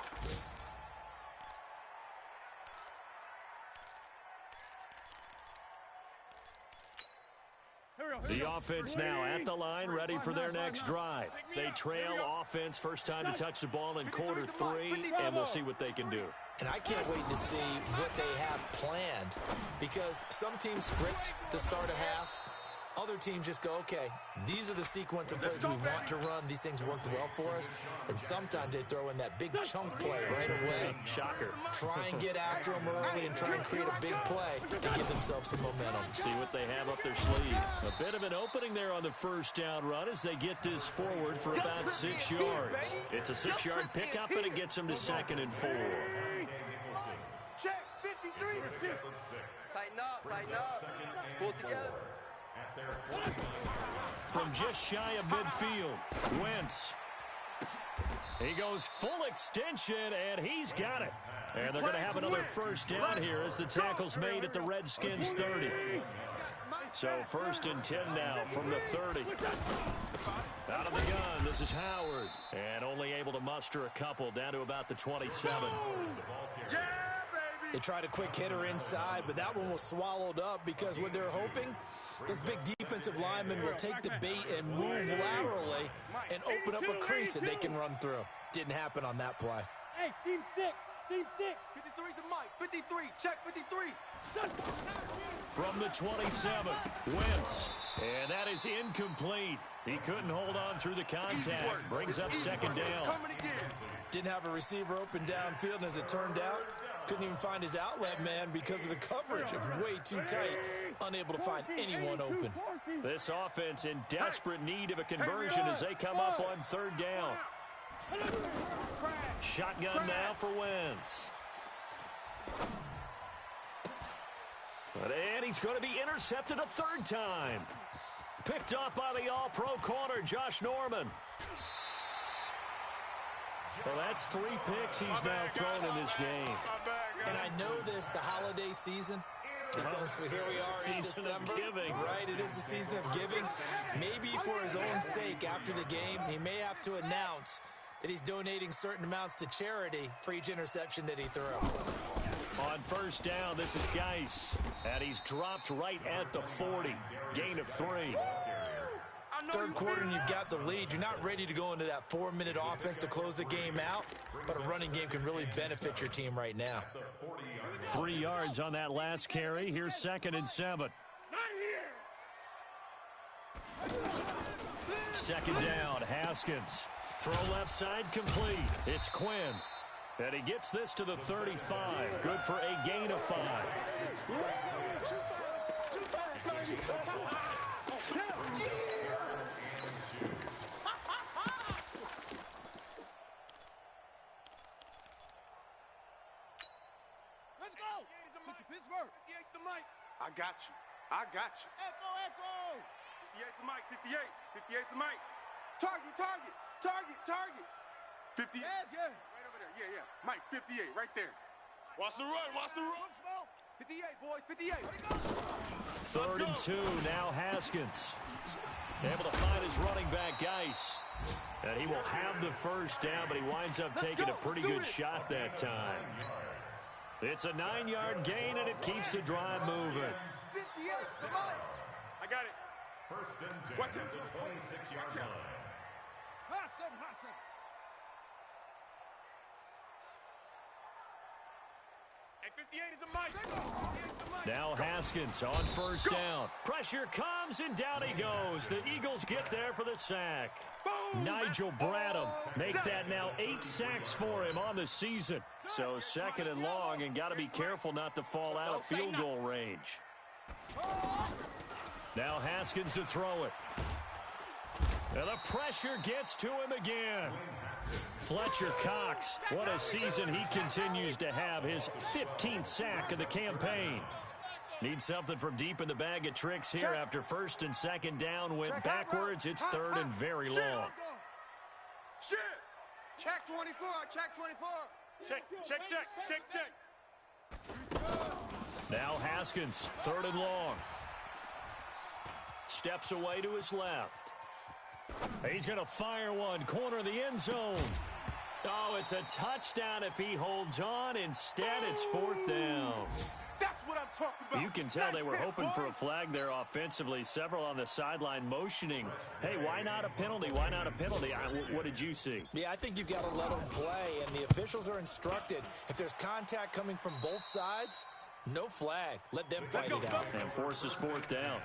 The offense now at the line, ready for their next drive. They trail offense, first time to touch the ball in quarter 3, and we'll see what they can do. And I can't wait to see what they have planned because some teams script to start a half. Other teams just go, okay, these are the sequence of plays we want to run. These things worked well for us. And sometimes they throw in that big chunk play right away. Shocker. Try and get after them early and try and create a big play to give themselves some momentum. See what they have up their sleeve. A bit of an opening there on the first down run as they get this forward for about 6 yards. It's a 6-yard pickup, and it gets them to 2nd and 4. Check 53. Tighten up. Pull it together. From just shy of midfield, Wentz. He goes full extension, and he's got it. And they're going to have another first down here as the tackle's made at the Redskins' 30. So 1st and 10 now from the 30. Out of the gun, this is Howard. And only able to muster a couple down to about the 27. They tried a quick hitter inside, but that one was swallowed up because what they're hoping, this big defensive lineman will take the bait and move laterally and open up a crease that they can run through. Didn't happen on that play. Hey, seam 6. Seam 6. 53's the mic. 53. Check 53. From the 27, Wentz. And that is incomplete. He couldn't hold on through the contact. Brings up second down. Didn't have a receiver open downfield, and as it turned out, couldn't even find his outlet man because of the coverage. It was way too tight. Unable to find anyone open. This offense in desperate need of a conversion as they come up on third down. Shotgun now for Wentz. And he's going to be intercepted a third time. Picked off by the all-pro corner, Josh Norman. Well, that's 3 picks he's now thrown in this game. And I know this, the holiday season, because here we are in December. Right, it is the season of giving. Maybe for his own sake after the game, he may have to announce that he's donating certain amounts to charity for each interception that he threw. On first down, this is Geis. And he's dropped right at the 40. Gain of 3. Third quarter and you've got the lead. You're not ready to go into that 4-minute offense to close the game out, but a running game can really benefit your team right now. 3 yards on that last carry. Here's 2nd and 7. Second down, Haskins. Throw left side complete. It's Quinn. And he gets this to the 35. Good for a gain of 5. Let's go. Pittsburgh. 58's the mic. I got you. I got you. Echo. 58's the mic. 58. 58's the mic. Target. 50. Yeah. Right over there. Yeah. Mike, 58, right there. Watch the run. 58, boys, 58. 3rd and 2, now Haskins. Able to find his running back, Geis. And he will have the first down, but he winds up taking a pretty good shot that time. It's a 9-yard gain, and it keeps the drive moving. 58, come on. I got it. First and 10 at the 26-yard line. Hot seven. Hey, 58 is a mic. Now Haskins on first down. Pressure comes, and down he goes. The Eagles get there for the sack. Boom. Nigel Bradham make that now 8 sacks for him on the season. So 2nd and long, and got to be careful not to fall out of field goal range. Now Haskins to throw it. And the pressure gets to him again. Fletcher Cox, what a season he continues to have. His 15th sack of the campaign. Needs something from deep in the bag of tricks here after 1st and 2nd down. Went backwards. It's 3rd and very long. Shit. Check 24. Check. Now Haskins, 3rd and long. Steps away to his left. He's going to fire one. Corner of the end zone. Oh, it's a touchdown if he holds on. Instead, it's 4th down. That's what I'm talking about. You can tell they were hoping for a flag there offensively. Several on the sideline motioning. Hey, why not a penalty? What did you see? Yeah, I think you've got to let them play, and the officials are instructed. If there's contact coming from both sides, no flag. Let them fight it out. And forces 4th down.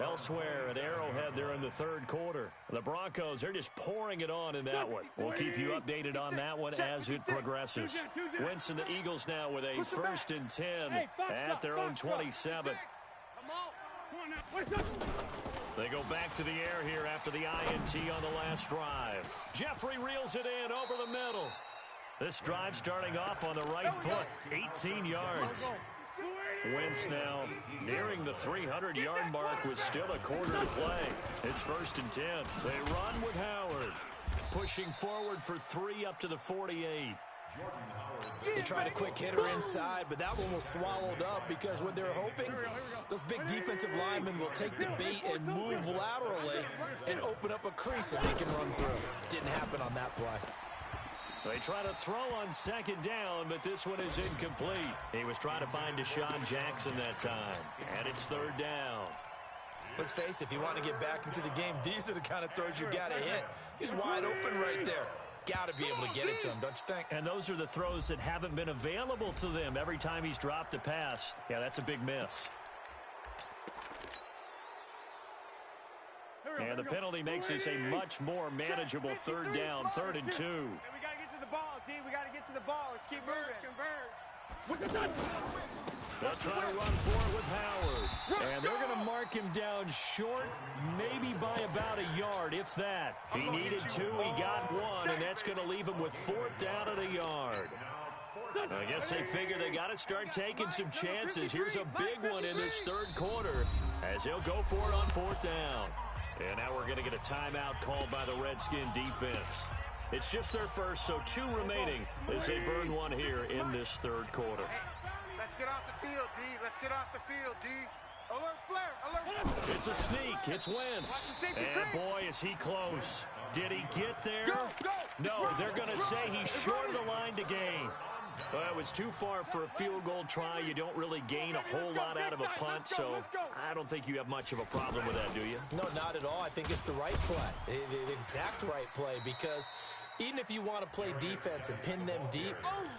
Elsewhere at Arrowhead, they're in the 3rd quarter. The Broncos, they're just pouring it on in that one. We'll keep you updated on that one as it progresses. Wentz and the Eagles now with a 1st and 10 at their own 27. They go back to the air here after the INT on the last drive. Jeffrey reels it in over the middle. This drive starting off on the right foot, 18 yards. Wentz now nearing the 300-yard mark with still a quarter to play. It's 1st and 10. They run with Howard. Pushing forward for 3 up to the 48. They tried a quick hitter inside, but that one was swallowed up because what they're hoping, those big defensive linemen will take the bait and move laterally and open up a crease that they can run through. Didn't happen on that play. They try to throw on 2nd down, but this one is incomplete. He was trying to find Deshaun Jackson that time, and it's 3rd down. Let's face it, if you want to get back into the game, these are the kind of throws you got to hit. He's wide open right there. got to be able to get it to him, don't you think? And those are the throws that haven't been available to them every time he's dropped a pass. Yeah, that's a big miss. And the penalty makes this a much more manageable third down, 3rd and 2. Hey, we got to get to the ball, T. We got to get to the ball. Let's keep moving. They'll try to run for it with Howard. And they're going to mark him down short, maybe by about a yard, if that. He needed 2, he got 1, and that's going to leave him with 4th down at a yard. I guess they figure they got to start taking some chances. Here's a big one in this 3rd quarter as he'll go for it on 4th down. And now we're going to get a timeout called by the Redskin defense. It's just their first, so 2 remaining as they burn one here in this 3rd quarter. Let's get off the field, D. Let's get off the field, D. Alert flare, alert. It's a sneak. It's Wentz. And boy, is he close. Did he get there? No, they're going to say he's short of the line to gain. Well, it was too far for a field goal try. You don't really gain a whole lot out of a punt, so I don't think you have much of a problem with that, do you? No, not at all. I think it's the right play, the exact right play, because even if you want to play defense and pin them deep,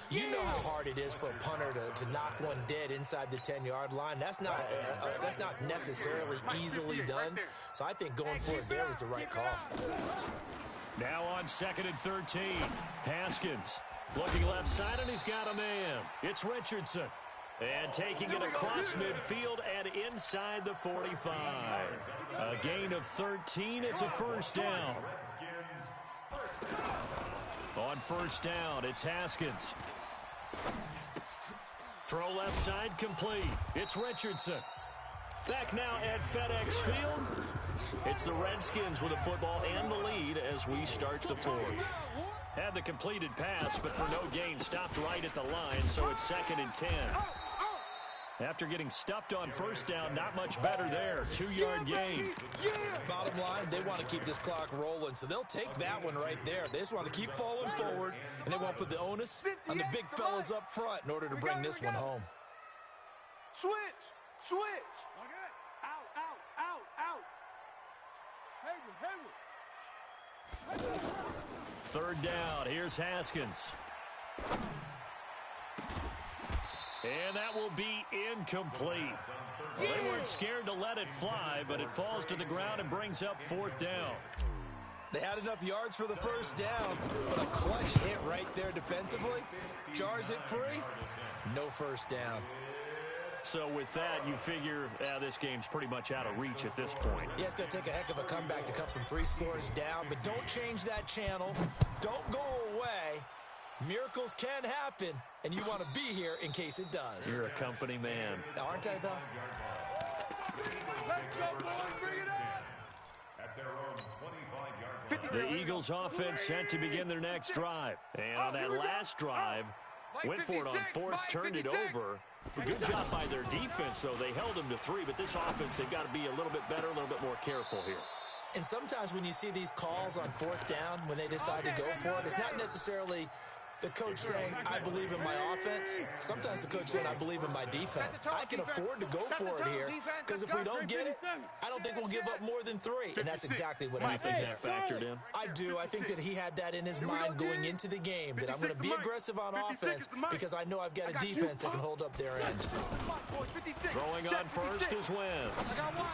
you know how hard it is for a punter to knock one dead inside the 10-yard line. That's not necessarily easily done. So I think going for it there was the right call. Now on 2nd and 13, Haskins looking left side, and he's got a man. It's Richardson. And taking it across midfield and inside the 45. A gain of 13. It's a 1st down. On 1st down, it's Haskins. Throw left side complete. It's Richardson. Back now at FedEx Field. It's the Redskins with the football and the lead as we start the 4th. Had the completed pass, but for no gain, stopped right at the line, so it's 2nd and 10. After getting stuffed on 1st down, not much better there. 2-yard gain. Bottom line, they want to keep this clock rolling, so they'll take that one right there. They just want to keep falling forward, and they won't put the onus on the big fellas up front in order to bring this one home. Switch. Out. Hayward. 3rd down. Here's Haskins. And that will be incomplete. Well, they weren't scared to let it fly, but it falls to the ground and brings up 4th down. They had enough yards for the 1st down, but a clutch hit right there defensively. Jars it free. No 1st down. So with that, you figure this game's pretty much out of reach at this point. Yeah, it's going to take a heck of a comeback to come from 3 scores down, but don't change that channel. Don't go away. Miracles can happen, and you want to be here in case it does. You're a company man. Aren't I, though? Let's go, boys. Bring it up. At their own 25-yard line. The Eagles offense set to begin their next drive. And on that last drive, went for it on 4th, turned it over. Good job by their defense, though. They held them to 3, but this offense, they've got to be a little bit better, a little bit more careful here. And sometimes when you see these calls on 4th down, when they decide to go for it, it's not necessarily the coach saying, I believe in my offense. Sometimes the coach saying, I believe in my defense. I can afford to go for it here, because if we don't get it, I don't think we'll give up more than 3. And that's exactly what happened there. That factored in? I do. I think that he had that in his mind going into the game, that I'm going to be aggressive on offense because I know I've got a defense that can hold up their end. Throwing on 1st is Wentz. I got one.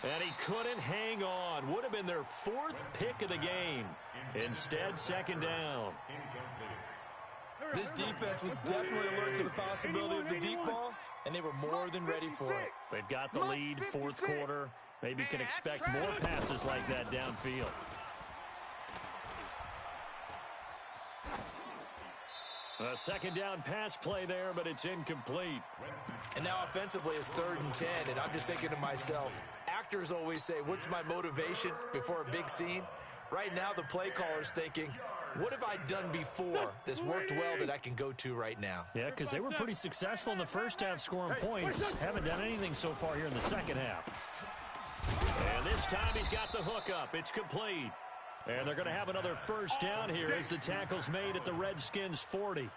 And he couldn't hang on. Would have been their 4th pick of the game. Instead, 2nd down. This defense was definitely alert to the possibility of the deep ball, and they were more than ready for it. They've got the lead, 4th quarter. Maybe can expect more passes like that downfield. A 2nd down pass play there, but it's incomplete. And now offensively it's 3rd and 10, and I'm just thinking to myself, actors always say, what's my motivation before a big scene? Right now the play caller's thinking, what have I done before that's worked well that I can go to right now? Yeah, because they were pretty successful in the 1st half scoring points. Haven't done anything so far here in the 2nd half. And this time he's got the hook up. It's complete. And they're going to have another 1st down here as the tackle's made at the Redskins 40.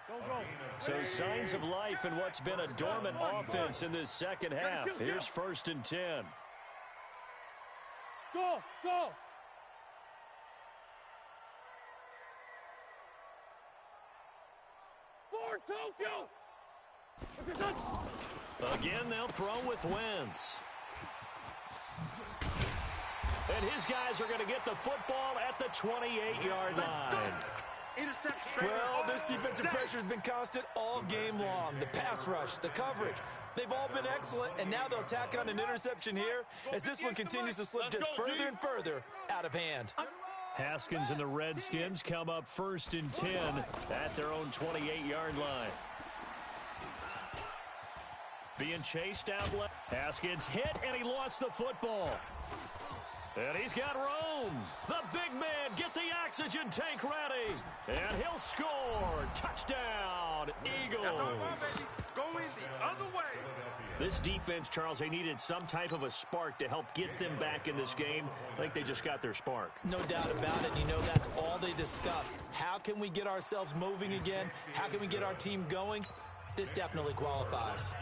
So signs of life in what's been a dormant offense in this 2nd half. Here's 1st and 10. Go. Again, they'll throw with Wentz. And his guys are going to get the football at the 28-yard line. Well, this defensive pressure has been constant all game long. The pass rush, the coverage, they've all been excellent, and now they'll tack on an interception here as this one continues to slip just further and further out of hand. Haskins and the Redskins come up 1st and 10 at their own 28-yard line. Being chased out left. Haskins hit, and he lost the football. And he's got Rome. The big man, get the oxygen tank ready. And he'll score. Touchdown, Eagles. Going the other way. This defense, Charles, they needed some type of a spark to help get them back in this game. I think they just got their spark. No doubt about it. You know, that's all they discussed. How can we get ourselves moving again? How can we get our team going? This definitely qualifies.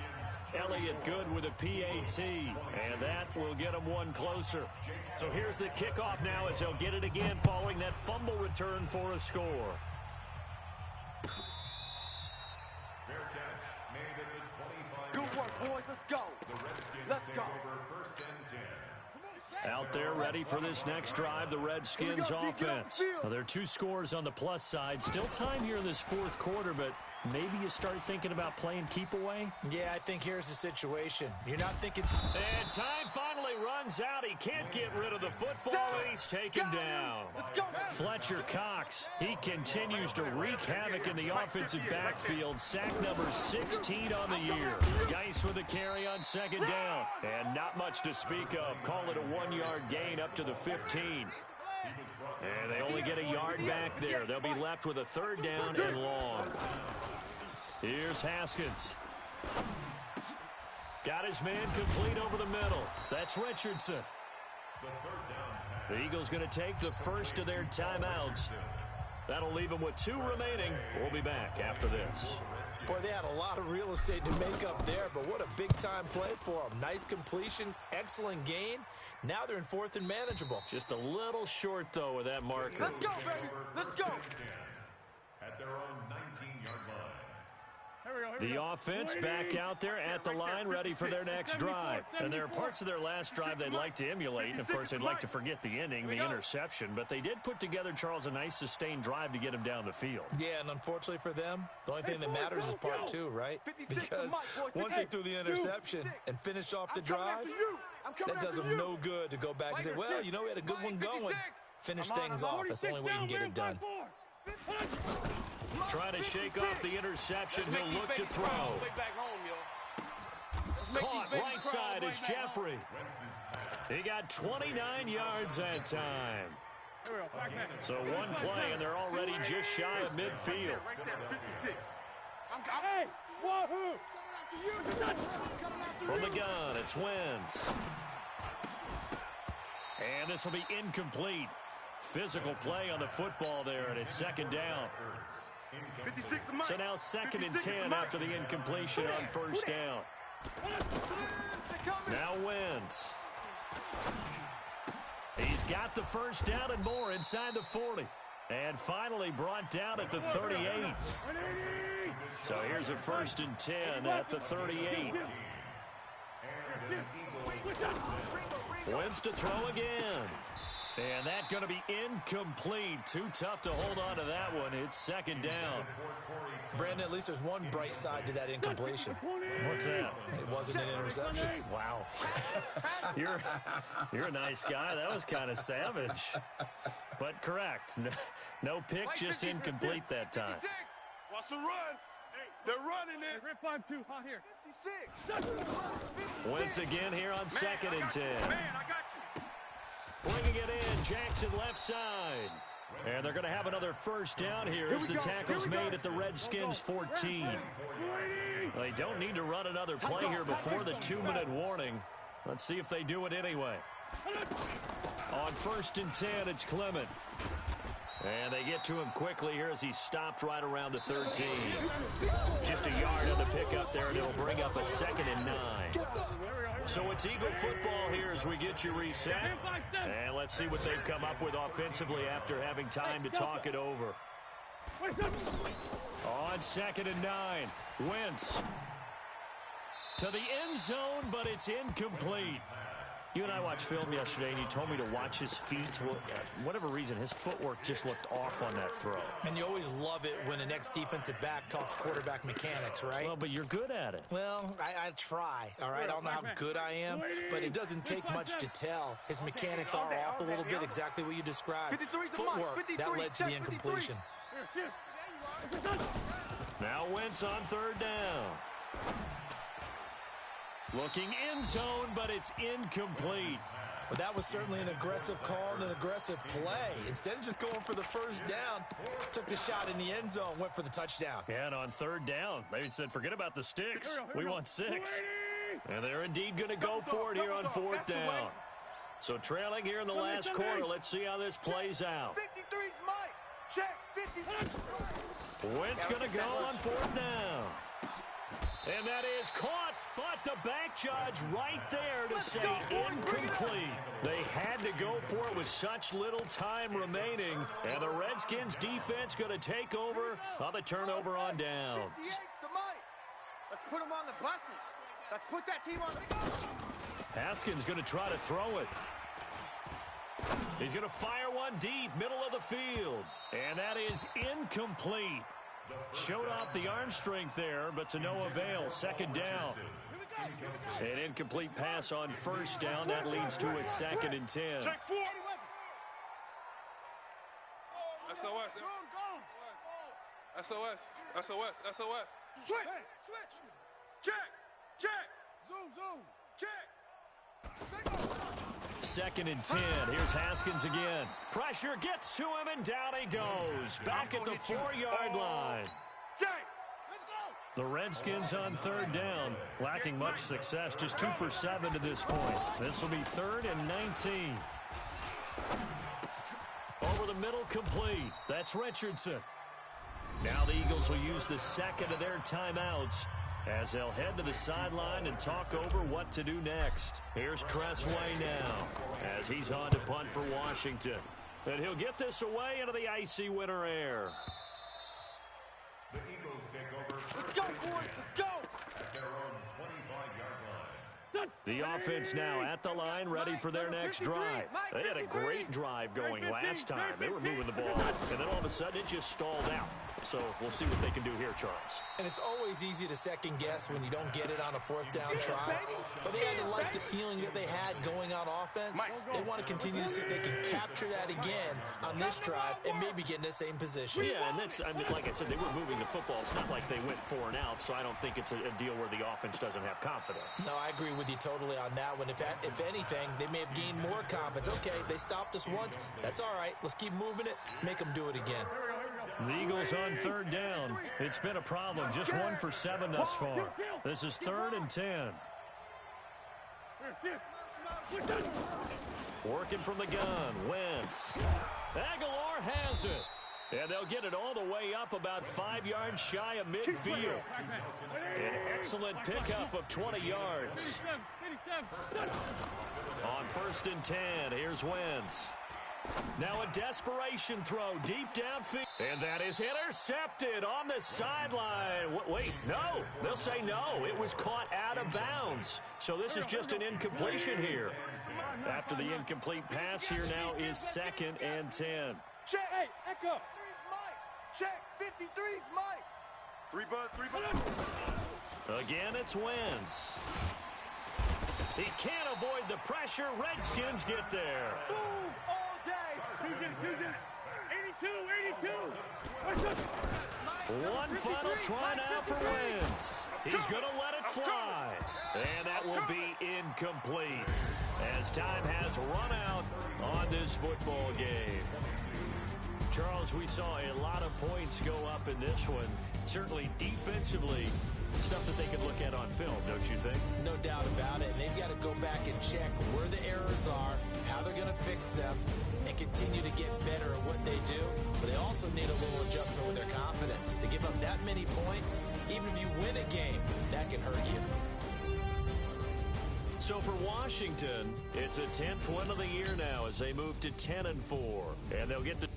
Elliott good with a PAT, and that will get him one closer. So here's the kickoff now as they'll get it again following that fumble return for a score. Fair catch made at the 25. Good work, boys. Let's go. The Redskins Let's take go. over 1st and 10. Out there ready for this next drive, the Redskins offense. Well, there are 2 scores on the plus side. Still time here in this 4th quarter, but maybe you start thinking about playing keep away? Yeah, I think here's the situation. You're not thinking... And time finally runs out. He can't get rid of the football, and he's taken down. Fletcher Cox, he continues to wreak havoc in the offensive backfield. Sack number 16 on the year. Geis with a carry on 2nd down. And not much to speak of. Call it a 1-yard gain up to the 15. And they only get a yard back there. They'll be left with a 3rd down and long. Here's Haskins. Got his man complete over the middle. That's Richardson. The Eagles going to take the first of their timeouts. That'll leave them with 2 remaining. We'll be back after this. Boy, they had a lot of real estate to make up there, but what a big-time play for them. Nice completion, excellent gain. Now they're in 4th and manageable. Just a little short, though, with that marker. Let's go, baby. Let's go. At their own 19-yard line. The offense back out there at the line, ready for their next drive. And there are parts of their last drive they'd like to emulate. And, of course, they'd like to forget the ending, the interception. But they did put together, Charles, a nice sustained drive to get him down the field. Yeah, and unfortunately for them, the only thing that matters is part 2, right? Because once they threw the interception and finished off the drive, that does them no good to go back and say, well, you know, we had a good one going. Finish things off. That's the only way you can get it done. Trying to shake off the interception. He'll look to throw. Caught right side is Jeffrey. He got 29 yards that time. So one play, and they're already just shy of midfield. From the gun, it's Wentz. And this will be incomplete. Physical play on the football there, and it's 2nd down. So now 2nd and 10 after the incompletion on 1st down. Now Wentz. He's got the 1st down and more inside the 40. And finally brought down at the 38. So here's a 1st and 10 at the 38. Wentz to throw again. And that's going to be incomplete. Too tough to hold on to that one. It's 2nd down. Brandon, at least there's one bright side to that incompletion. What's that? It wasn't an interception. Wow. You're a nice guy. That was kind of savage. But correct. No pick, just incomplete that time. Watch the run. They're running it. Rip 5-2 hot here. 56. Wentz again here on 2nd and 10. Man, I got you. Bringing it in, Jackson left side. And they're going to have another 1st down here as the tackle's made at the Redskins 14. They don't need to run another play here before the 2-minute warning. Let's see if they do it anyway. On 1st and 10, it's Clement. And they get to him quickly here as he's stopped right around the 13. Just a yard on the pickup there, and it'll bring up a 2nd and 9. So it's Eagle football here as we get you reset. And let's see what they've come up with offensively after having time to talk it over. On 2nd and 9, Wentz to the end zone, but it's incomplete. You and I watched film yesterday, and you told me to watch his feet. Well, for whatever reason, his footwork just looked off on that throw. And you always love it when an ex-defensive back talks quarterback mechanics, right? Well, but you're good at it. Well, I try, all right? I don't know how good I am, but it doesn't take much to tell. His mechanics are off a little bit, exactly what you described. Footwork, that led to the incompletion. Now Wentz on 3rd down. Looking end zone, but it's incomplete. Well, that was certainly an aggressive call and an aggressive play. Instead of just going for the first down, took the shot in the end zone, went for the touchdown. Yeah, and on 3rd down, they said, forget about the sticks. We want 6. And they're indeed going to go for it here on 4th down. So trailing here in the last quarter, let's see how this plays out. 53's Mike. Check, 53. Wentz going to go on 4th down. And that is caught, but the back judge right there to say incomplete. They had to go for it with such little time remaining. And the Redskins defense going to take over on the turnover on downs. 58 to Mike. Let's put him on the buses. Let's put that team on the... Haskins going to try to throw it. He's going to fire one deep, middle of the field. And that is incomplete. Showed off the arm strength there, but to no avail. 2nd down. An incomplete pass on 1st down. That leads to a 2nd and 10. Check 4. SOS. SOS. SOS. SOS. Switch. Check. Check. Zoom. Check. 2nd and 10. Here's Haskins again. Pressure gets to him, and down he goes. Back at the 4-yard line. The Redskins on 3rd down, lacking much success, just 2 for 7 to this point. This will be 3rd and 19. Over the middle, complete. That's Richardson. Now the Eagles will use the 2nd of their timeouts as they'll head to the sideline and talk over what to do next. Here's Tressway now as he's on to punt for Washington. And he'll get this away into the icy winter air. The Eagles take over. Let's go, boys. Let's go. At their own 25-yard line. The offense now at the line, ready for their next drive. They had a great drive going last time. They were moving the ball, and then all of a sudden it just stalled out. So we'll see what they can do here, Charles. And it's always easy to second guess when you don't get it on a 4th down try. But they had to like the feeling that they had going on offense. They want to continue to see if they can capture that again on this drive and maybe get in the same position. Yeah, and that's, I mean, like I said, they were moving the football. It's not like they went 4 and out, so I don't think it's a deal where the offense doesn't have confidence. No, I agree with you totally on that one. If anything, they may have gained more confidence. Okay, they stopped us once. That's all right. Let's keep moving it. Make them do it again. The Eagles on 3rd down. It's been a problem. Just 1 for 7 thus far. This is 3rd and 10. Working from the gun. Wentz. Aguilar has it. And they'll get it all the way up about 5 yards shy of midfield. An excellent pickup of 20 yards. On 1st and 10, here's Wentz. Now a desperation throw deep downfield. And that is intercepted on the sideline. Wait, no. They'll say no. It was caught out of bounds. So this is just an incompletion here. After the incomplete pass, here now is 2nd and 10. Check. Hey, Echo. 53's Mike. Check. 53's Mike. 3 buzz. Again, it's Wentz. He can't avoid the pressure. Redskins get there. Boom all day. 82. One final try now for Wentz. He's going to let it fly. And that will be incomplete as time has run out on this football game. Charles, we saw a lot of points go up in this one. Certainly defensively, stuff that they could look at on film, don't you think? No doubt about it. And they've got to go back and check where the errors are, how they're going to fix them, and continue to get better at what they do. But they also need a little adjustment with their confidence. To give up that many points, even if you win a game, that can hurt you. So for Washington, it's a 10th win of the year now as they move to 10-4. And they'll get to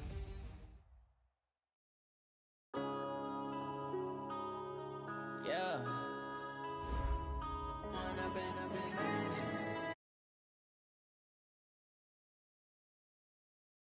Yeah. One up and up and smash.